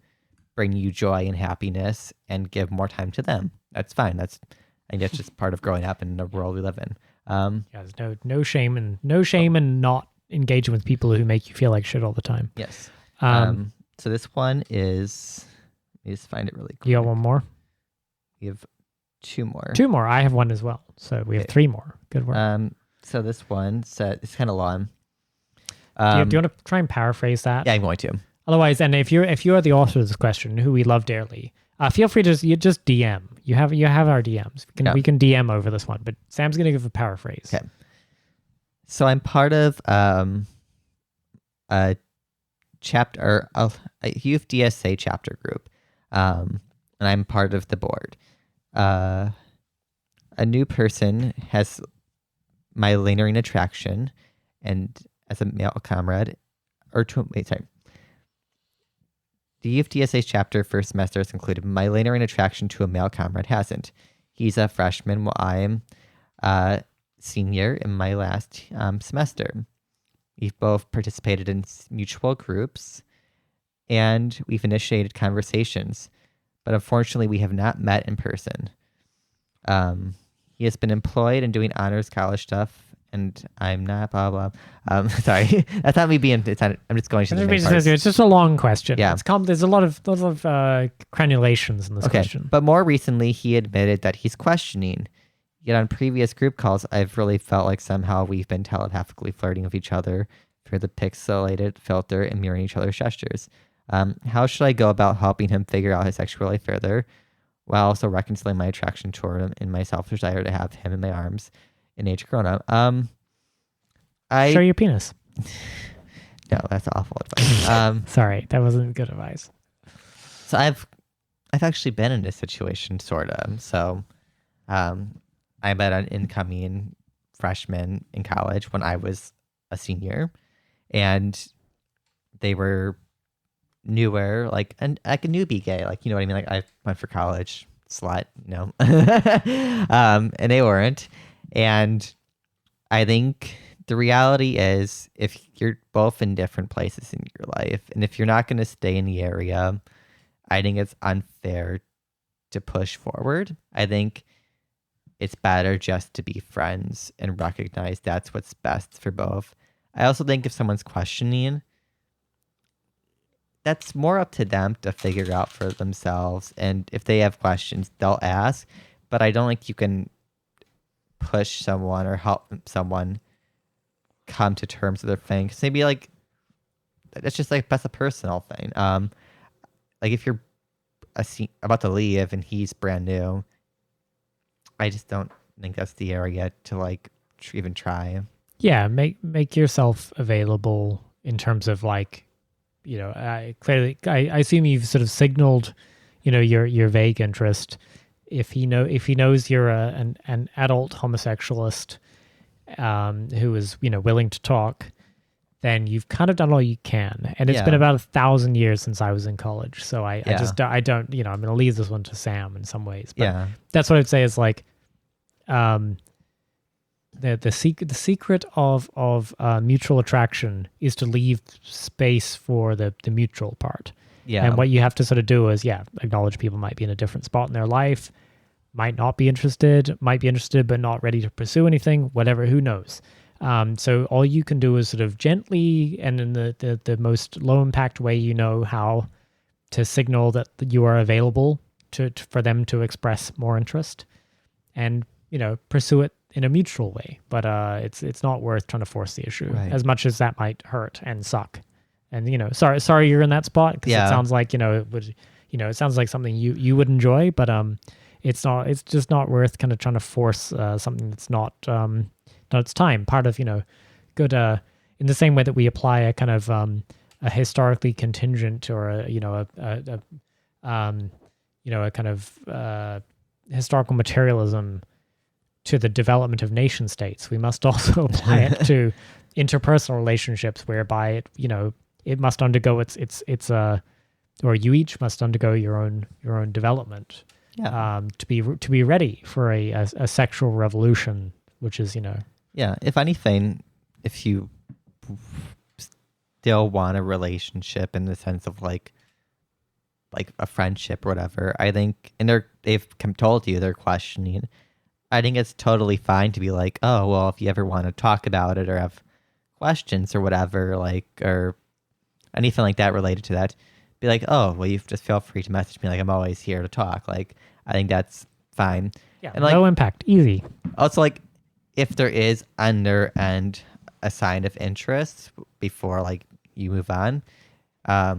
bring you joy and happiness and give more time to them. That's fine. I think that's just part of growing up in the world we live in. There's no shame and not engaging with people who make you feel like shit all the time. Yes. Um, So this one is, let me just find it really quick. You got one more? We have two more. Two more. I have one as well. So we have three more. Good work. So this one said, it's kind of long. Do you want to try and paraphrase that? Yeah, I'm going to. Otherwise, and if you are the author of this question, who we love dearly, feel free to just DM. You have our DMs. We can DM over this one, but Sam's going to give a paraphrase. Okay. So I'm part of a chapter, a youth DSA chapter group, and I'm part of the board. A new person has my lingering attraction, and as a male comrade, the UFDSA chapter first semester has concluded. My lingering attraction to a male comrade hasn't. He's a freshman while I am a senior in my last semester. We've both participated in mutual groups, and we've initiated conversations, but unfortunately we have not met in person. He has been employed and doing honors college stuff, and I'm not, blah, blah. Sorry, that's not me being, I'm just going to the main parts. It's just a long question. Yeah. There's a lot of granulations in this question. But more recently, he admitted that he's questioning. Yet on previous group calls, I've really felt like somehow we've been telepathically flirting with each other through the pixelated filter and mirroring each other's gestures. How should I go about helping him figure out his sexuality further, while also reconciling my attraction toward him and my self-desire to have him in my arms in age grown up? Show your penis. No, that's awful advice. Sorry, that wasn't good advice. So I've actually been in this situation, sort of. So I met an incoming freshman in college when I was a senior, and they were newer, like a newbie gay, like, you know what I mean? Like, I went for college, slut, and they weren't. And I think the reality is, if you're both in different places in your life, and if you're not going to stay in the area, I think it's unfair to push forward. I think it's better just to be friends and recognize that's what's best for both. I also think if someone's questioning, that's more up to them to figure out for themselves. And if they have questions, they'll ask. But I don't think you can push someone or help someone come to terms with their thing. 'Cause maybe, like, that's just like, that's a personal thing. Like, if you're about to leave and he's brand new, I just don't think that's the area to, like, even try. Yeah, make yourself available in terms of, like, you know, I assume you've sort of signaled, you know, your vague interest. If he knows you're an adult homosexualist who is, you know, willing to talk, then you've kind of done all you can. And it's been about 1,000 years since I was in college, so I don't, you know, I'm going to leave this one to Sam in some ways. But that's what I'd say is, like, the secret of mutual attraction is to leave space for the mutual part. Yeah. And what you have to sort of do is, acknowledge people might be in a different spot in their life, might be interested, but not ready to pursue anything, whatever, who knows. So all you can do is sort of gently and in the most low impact way you know how to signal that you are available for them to express more interest, and, you know, pursue it in a mutual way. But it's not worth trying to force the issue, as much as that might hurt and suck. And, you know, sorry you're in that spot, because it sounds like, you know, it would, you know, it sounds like something you would enjoy, but it's just not worth kind of trying to force something that's not its time. Part of, you know, good in the same way that we apply a kind of a historically contingent, or a kind of historical materialism to the development of nation states, we must also apply it to interpersonal relationships, whereby it, you know, it must undergo or you each must undergo your own development to be ready for a sexual revolution, which is, you know, Yeah, if anything, if you still want a relationship in the sense of like a friendship or whatever, I think, and told you they're questioning. I think it's totally fine to be like, oh, well, if you ever want to talk about it or have questions or whatever, like, or anything like that related to that, be like, oh, well, you just feel free to message me. Like, I'm always here to talk. Like, I think that's fine. Yeah, and like, low impact, easy. Also, like, if there is under and a sign of interest before like you move on, I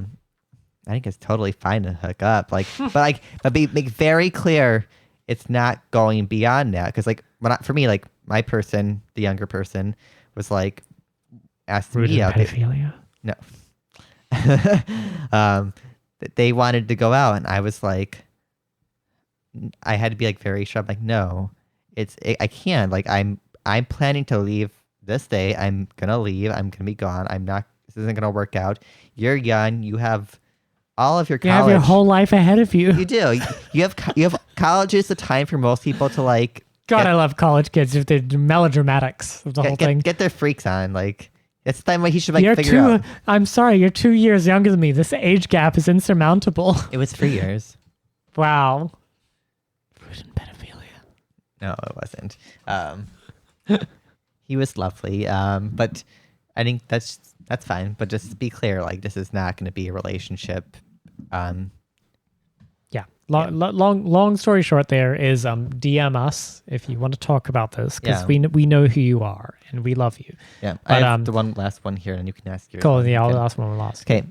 think it's totally fine to hook up. Like, but make very clear it's not going beyond that. Because like, for me, like my person, the younger person, was like asked me out. Pedophilia. No. They wanted to go out, and I was like, I had to be like very sharp. Like, no, I can't. Like, I'm planning to leave this day. I'm gonna leave. I'm gonna be gone. I'm not. This isn't gonna work out. You're young. You have all of your college. You have your whole life ahead of you. You do. You have college is the time for most people to like. God, I love college kids. If they're melodramatics of the whole thing. Get their freaks on. Like, it's the time when he should like figure out. I'm sorry, you're 2 years younger than me. This age gap is insurmountable. It was 3 years. Wow. Pedophilia. No, it wasn't. He was lovely. But I think that's fine. But just to be clear, like, this is not going to be a relationship. Yeah. Long story short, there is DM us if you want to talk about this, because we know who you are and we love you. Yeah. But, I have the one last one here, and you can ask yours. Cool. Yeah, I'll ask one last. Okay.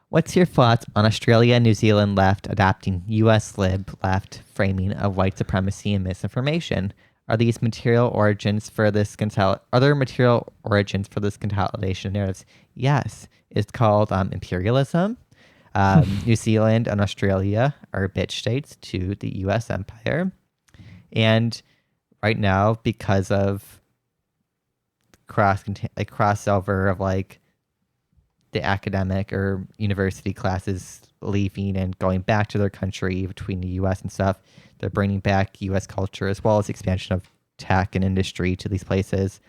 What's your thoughts on Australia and New Zealand left adopting U.S. lib left framing of white supremacy and misinformation? Are there material origins for this consolidation narratives? Yes. It's called imperialism. New Zealand and Australia are bitch states to the U.S. empire. And right now, because of crossover of like the academic or university classes leaving and going back to their country between the U.S. and stuff, they're bringing back U.S. culture as well as expansion of tech and industry to these places,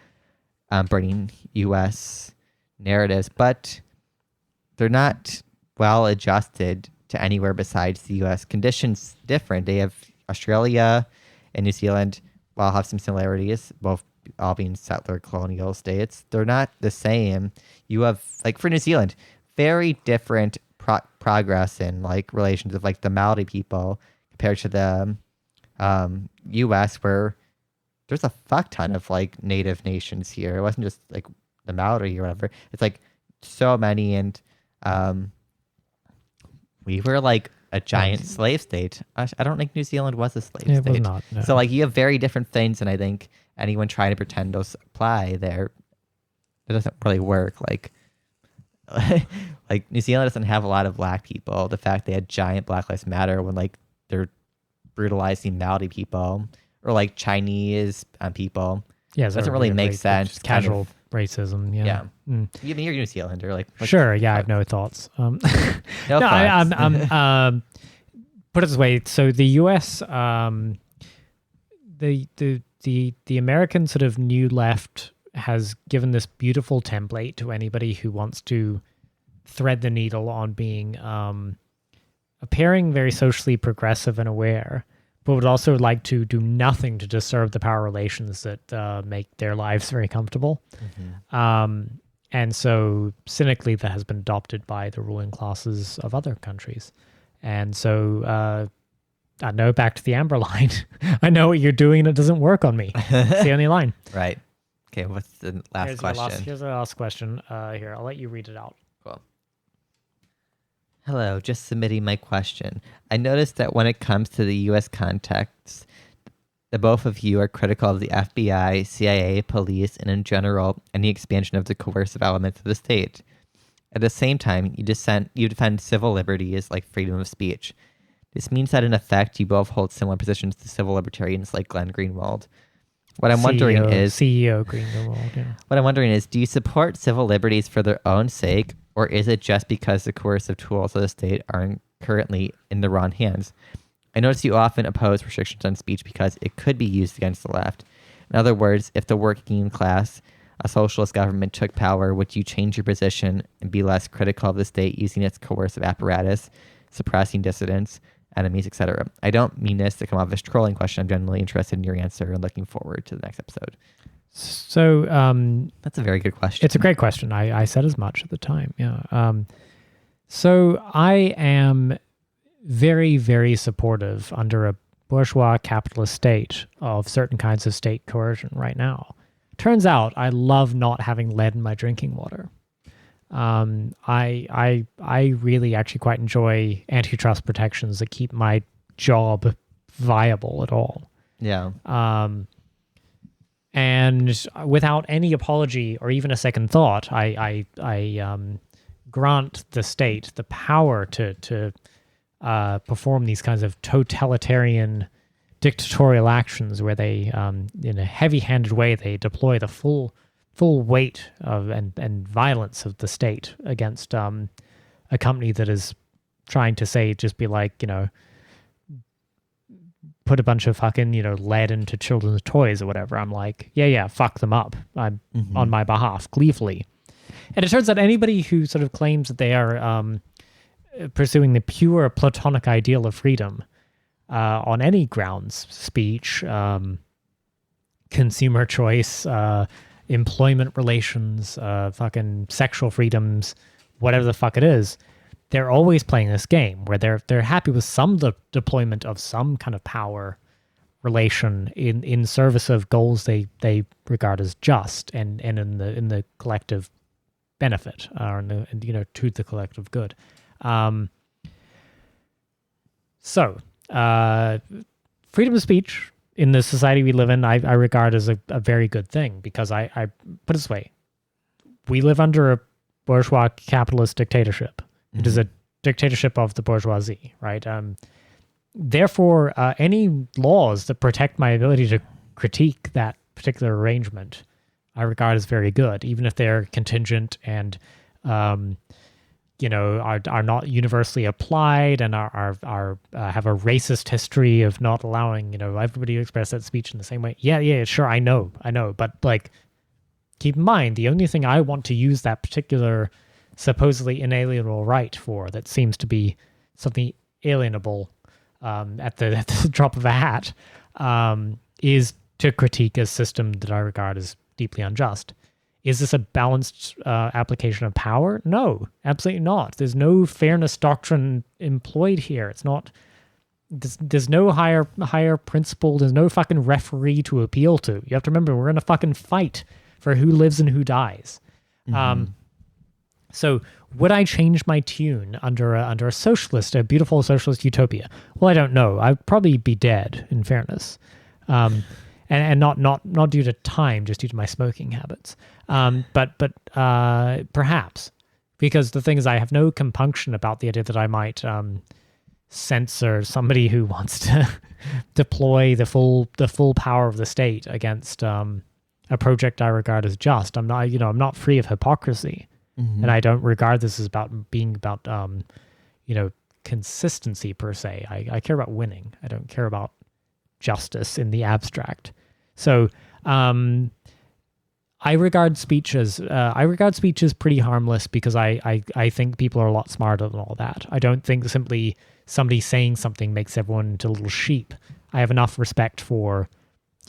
bringing U.S. narratives, but they're not well adjusted to anywhere besides the U.S. Conditions different. They have Australia and New Zealand, while have some similarities, both all being settler colonial states. They're not the same. You have, like, for New Zealand, very different progress in like relations of like the Maori people compared to the U.S., where there's a fuck ton of like native nations here. It wasn't just like the Maori or whatever. It's like so many, and we were like a giant slave state. I don't think New Zealand was a slave state. It was not. No. So like you have very different things, and I think anyone trying to pretend those apply there, it doesn't really work. Like New Zealand doesn't have a lot of black people. The fact they had giant Black Lives Matter when like they're brutalizing Maori people or like Chinese people. Yeah, it doesn't really make sense. Casual racism. Yeah. Yeah. Mm. You're New Zealander, like sure. Yeah, I have no thoughts. No no, thoughts. I'm put it this way. So the U.S. The American sort of new left has given this beautiful template to anybody who wants to thread the needle on being appearing very socially progressive and aware, but would also like to do nothing to disturb the power relations that make their lives very comfortable. Mm-hmm. And so cynically that has been adopted by the ruling classes of other countries. And so I know, back to the Amber line. I know what you're doing and it doesn't work on me. It's the only line. Right. Okay, what's the last question? Here's the last question. Here, I'll let you read it out. Cool. Hello, just submitting my question. I noticed that when it comes to the U.S. context, the both of you are critical of the FBI, CIA, police, and in general, any expansion of the coercive elements of the state. At the same time, you defend civil liberties like freedom of speech. This means that in effect, you both hold similar positions to civil libertarians like Glenn Greenwald. What I'm wondering is CEO Greenwald. Yeah. What I'm wondering is, do you support civil liberties for their own sake, or is it just because the coercive tools of the state are currently in the wrong hands? I notice you often oppose restrictions on speech because it could be used against the left. In other words, if the working class, a socialist government took power, would you change your position and be less critical of the state using its coercive apparatus, suppressing dissidents, enemies, etc.? I don't mean this to come off as a trolling question. I'm genuinely interested in your answer and looking forward to the next episode. So that's a very good question. It's a great question. I said as much at the time. Yeah. So I am very, very supportive under a bourgeois capitalist state of certain kinds of state coercion right now. Turns out I love not having lead in my drinking water. I really actually quite enjoy antitrust protections that keep my job viable at all. Yeah. And without any apology or even a second thought, I grant the state the power to perform these kinds of totalitarian dictatorial actions where they, in a heavy-handed way, they deploy the full weight of and violence of the state against a company that is trying to say, just be like, put a bunch of fucking, lead into children's toys or whatever. I'm like, yeah, fuck them up. I'm on my behalf, gleefully. And it turns out anybody who sort of claims that they are pursuing the pure platonic ideal of freedom on any grounds, speech, consumer choice, employment relations, fucking sexual freedoms, whatever the fuck it is, they're always playing this game where they're happy with some deployment of some kind of power relation in service of goals they regard as just and in the collective benefit or to the collective good. So freedom of speech in the society we live in, I regard as a very good thing because I put it this way: we live under a bourgeois capitalist dictatorship. It is a dictatorship of the bourgeoisie, right? Therefore, any laws that protect my ability to critique that particular arrangement, I regard as very good, even if they're contingent and, are not universally applied and are have a racist history of not allowing, everybody to express that speech in the same way. Yeah, sure, I know, but like, keep in mind, the only thing I want to use that particular supposedly inalienable right for, that seems to be something alienable at the drop of a hat, is to critique a system that I regard as deeply unjust. Is this a balanced application of power? No, absolutely not. There's no fairness doctrine employed here. It's not. There's no higher principle. There's no fucking referee to appeal to. You have to remember, we're in a fucking fight for who lives and who dies. So would I change my tune under a socialist, a beautiful socialist utopia? Well, I don't know. I'd probably be dead, in fairness, and not due to time, just due to my smoking habits. But perhaps, because the thing is, I have no compunction about the idea that I might censor somebody who wants to deploy the full power of the state against a project I regard as just. I'm not free of hypocrisy. And I don't regard this as being about consistency per se. I care about winning. I don't care about justice in the abstract. So I regard speech as pretty harmless because I think people are a lot smarter than all that. I don't think simply somebody saying something makes everyone into little sheep. I have enough respect for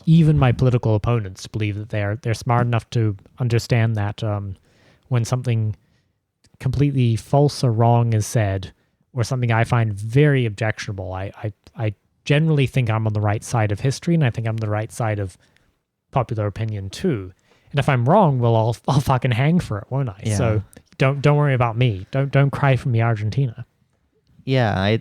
even my political opponents to believe that they're smart enough to understand that when something completely false or wrong is said, or something I find very objectionable, I generally think I'm on the right side of history, and I think I'm on the right side of popular opinion too. And if I'm wrong, well, I'll fucking hang for it, won't I? Yeah. So don't worry about me. Don't cry for me, Argentina. Yeah,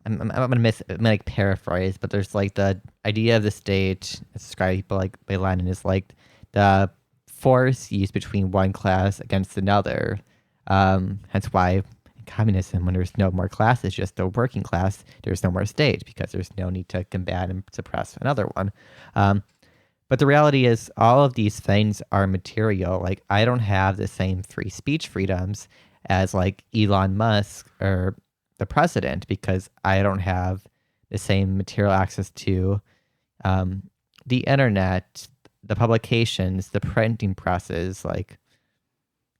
I'm gonna paraphrase, but there's like the idea of the state, as described people like by Lenin, is like the force used between one class against another. Hence why in communism, when there's no more classes, just the working class, there's no more state because there's no need to combat and suppress another one. But the reality is all of these things are material. Like, I don't have the same free speech freedoms as like Elon Musk or the president because I don't have the same material access to the internet, the publications, the printing presses, like,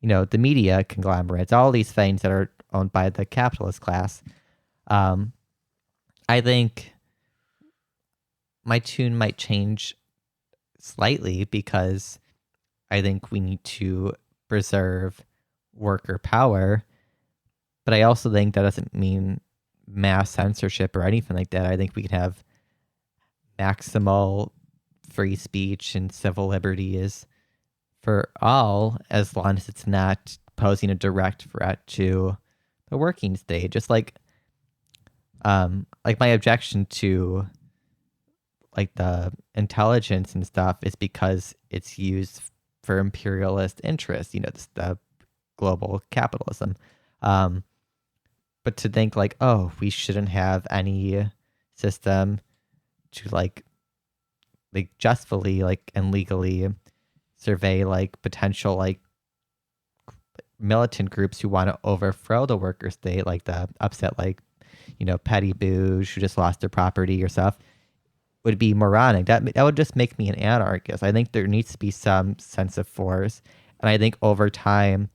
the media conglomerates, all these things that are owned by the capitalist class. I think my tune might change slightly because I think we need to preserve worker power. But I also think that doesn't mean mass censorship or anything like that. I think we can have maximal free speech and civil liberties for all, as long as it's not posing a direct threat to the working state. Just like my objection to like the intelligence and stuff is because it's used for imperialist interests, the global capitalism. But to think like, oh, we shouldn't have any system to like justly and legally survey potential militant groups who want to overthrow the worker state, like the upset petty bouge who just lost their property or stuff, would be moronic. That would just make me an anarchist. I think there needs to be some sense of force, and I think over time,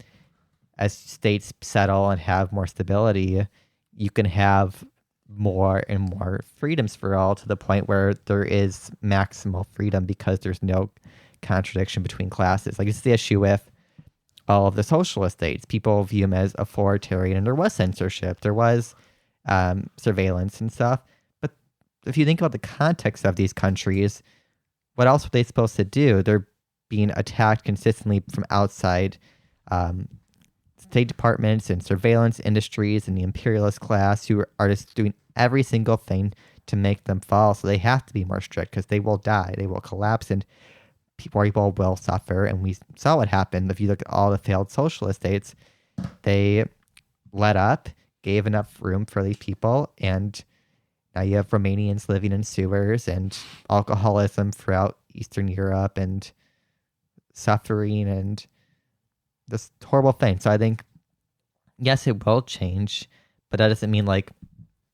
as states settle and have more stability, you can have more and more freedoms for all, to the point where there is maximal freedom because there's no contradiction between classes. Like, it's the issue with all of the socialist states. People view them as authoritarian, and there was censorship, there was surveillance and stuff. But if you think about the context of these countries, what else were they supposed to do? They're being attacked consistently from outside state departments and surveillance industries and the imperialist class, who are just doing every single thing to make them fall. So they have to be more strict because they will die, they will collapse, and people will suffer. And we saw what happened. If you look at all the failed socialist states, they let up, gave enough room for these people, and now you have Romanians living in sewers and alcoholism throughout Eastern Europe and suffering and this horrible thing. So I think, yes, it will change, but that doesn't mean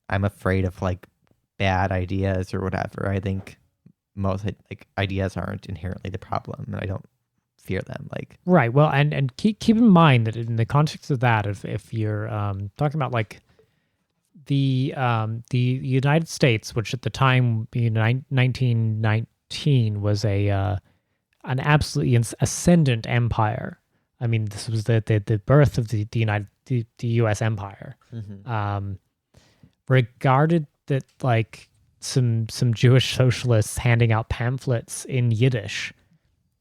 I'm afraid of bad ideas or whatever. I think most ideas aren't inherently the problem, and I don't fear them. Right. Well, and keep in mind that in the context of that, if you're talking about the United States, which at the time, 1919 was an absolutely ascendant empire. I mean, this was the birth of the U.S. empire. Mm-hmm. Regarded that some Jewish socialists handing out pamphlets in Yiddish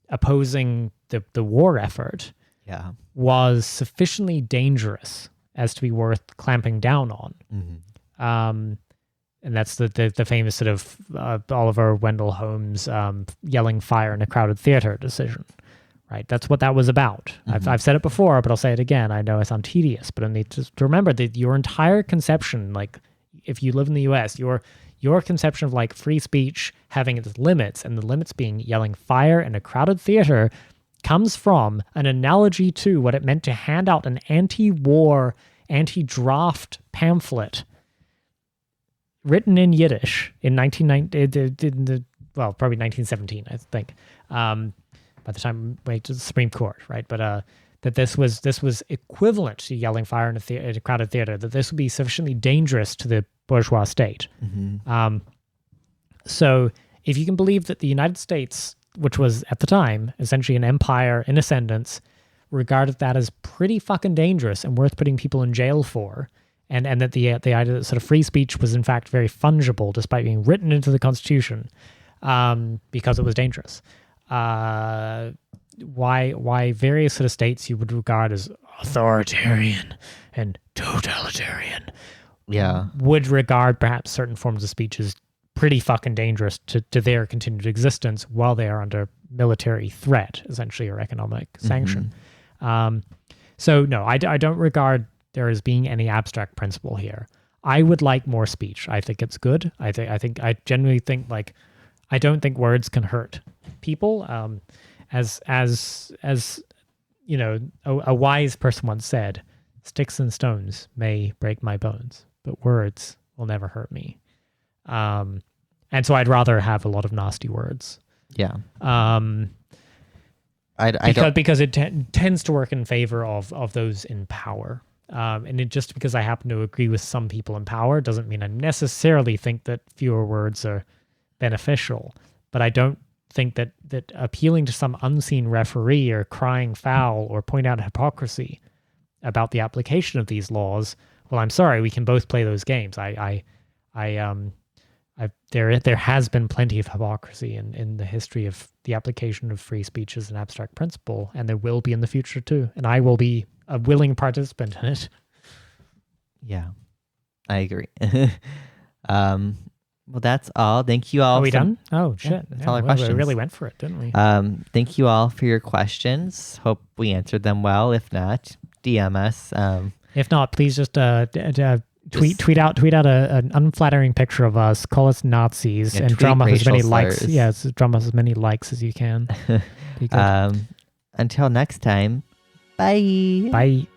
opposing the war effort was sufficiently dangerous as to be worth clamping down on. Mm-hmm. And that's the famous sort of Oliver Wendell Holmes yelling fire in a crowded theater decision. Right, that's what that was about. Mm-hmm. I've said it before, but I'll say it again. I know I sound tedious, but I need to remember that your entire conception, if you live in the U.S., your conception of free speech having its limits, and the limits being yelling fire in a crowded theater, comes from an analogy to what it meant to hand out an anti-war, anti-draft pamphlet written in Yiddish in probably 1917, I think. By the time we went to the Supreme Court, right? But that this was equivalent to yelling fire in a crowded theater, that this would be sufficiently dangerous to the bourgeois state. Mm-hmm. So if you can believe that the United States, which was at the time essentially an empire in ascendance, regarded that as pretty fucking dangerous and worth putting people in jail for, and that the idea that sort of free speech was in fact very fungible despite being written into the Constitution because it was dangerous. Why various sort of states you would regard as authoritarian and totalitarian would regard perhaps certain forms of speech as pretty fucking dangerous to their continued existence while they are under military threat, essentially, or economic sanction. Mm-hmm. So no, I don't regard there as being any abstract principle here. I would like more speech. I think it's good. I genuinely think I don't think words can hurt people. As you know, a wise person once said, "Sticks and stones may break my bones, but words will never hurt me." And so I'd rather have a lot of nasty words Yeah. Because it tends to work in favor of those in power. And just because I happen to agree with some people in power doesn't mean I necessarily think that fewer words are beneficial. But I don't think that appealing to some unseen referee or crying foul or point out hypocrisy about the application of these laws, well, I'm sorry, we can both play those games. There has been plenty of hypocrisy in the history of the application of free speech as an abstract principle, and there will be in the future too. And I will be a willing participant in it. Yeah, I agree. Well, that's all. Thank you all. Are we done? Oh, shit. Yeah, that's all our questions. We really went for it, didn't we? Thank you all for your questions. Hope we answered them well. If not, DM us. If not, please just tweet out an unflattering picture of us, call us Nazis, and drum us as many likes. Yes, drum us as many likes as you can. Until next time, bye. Bye.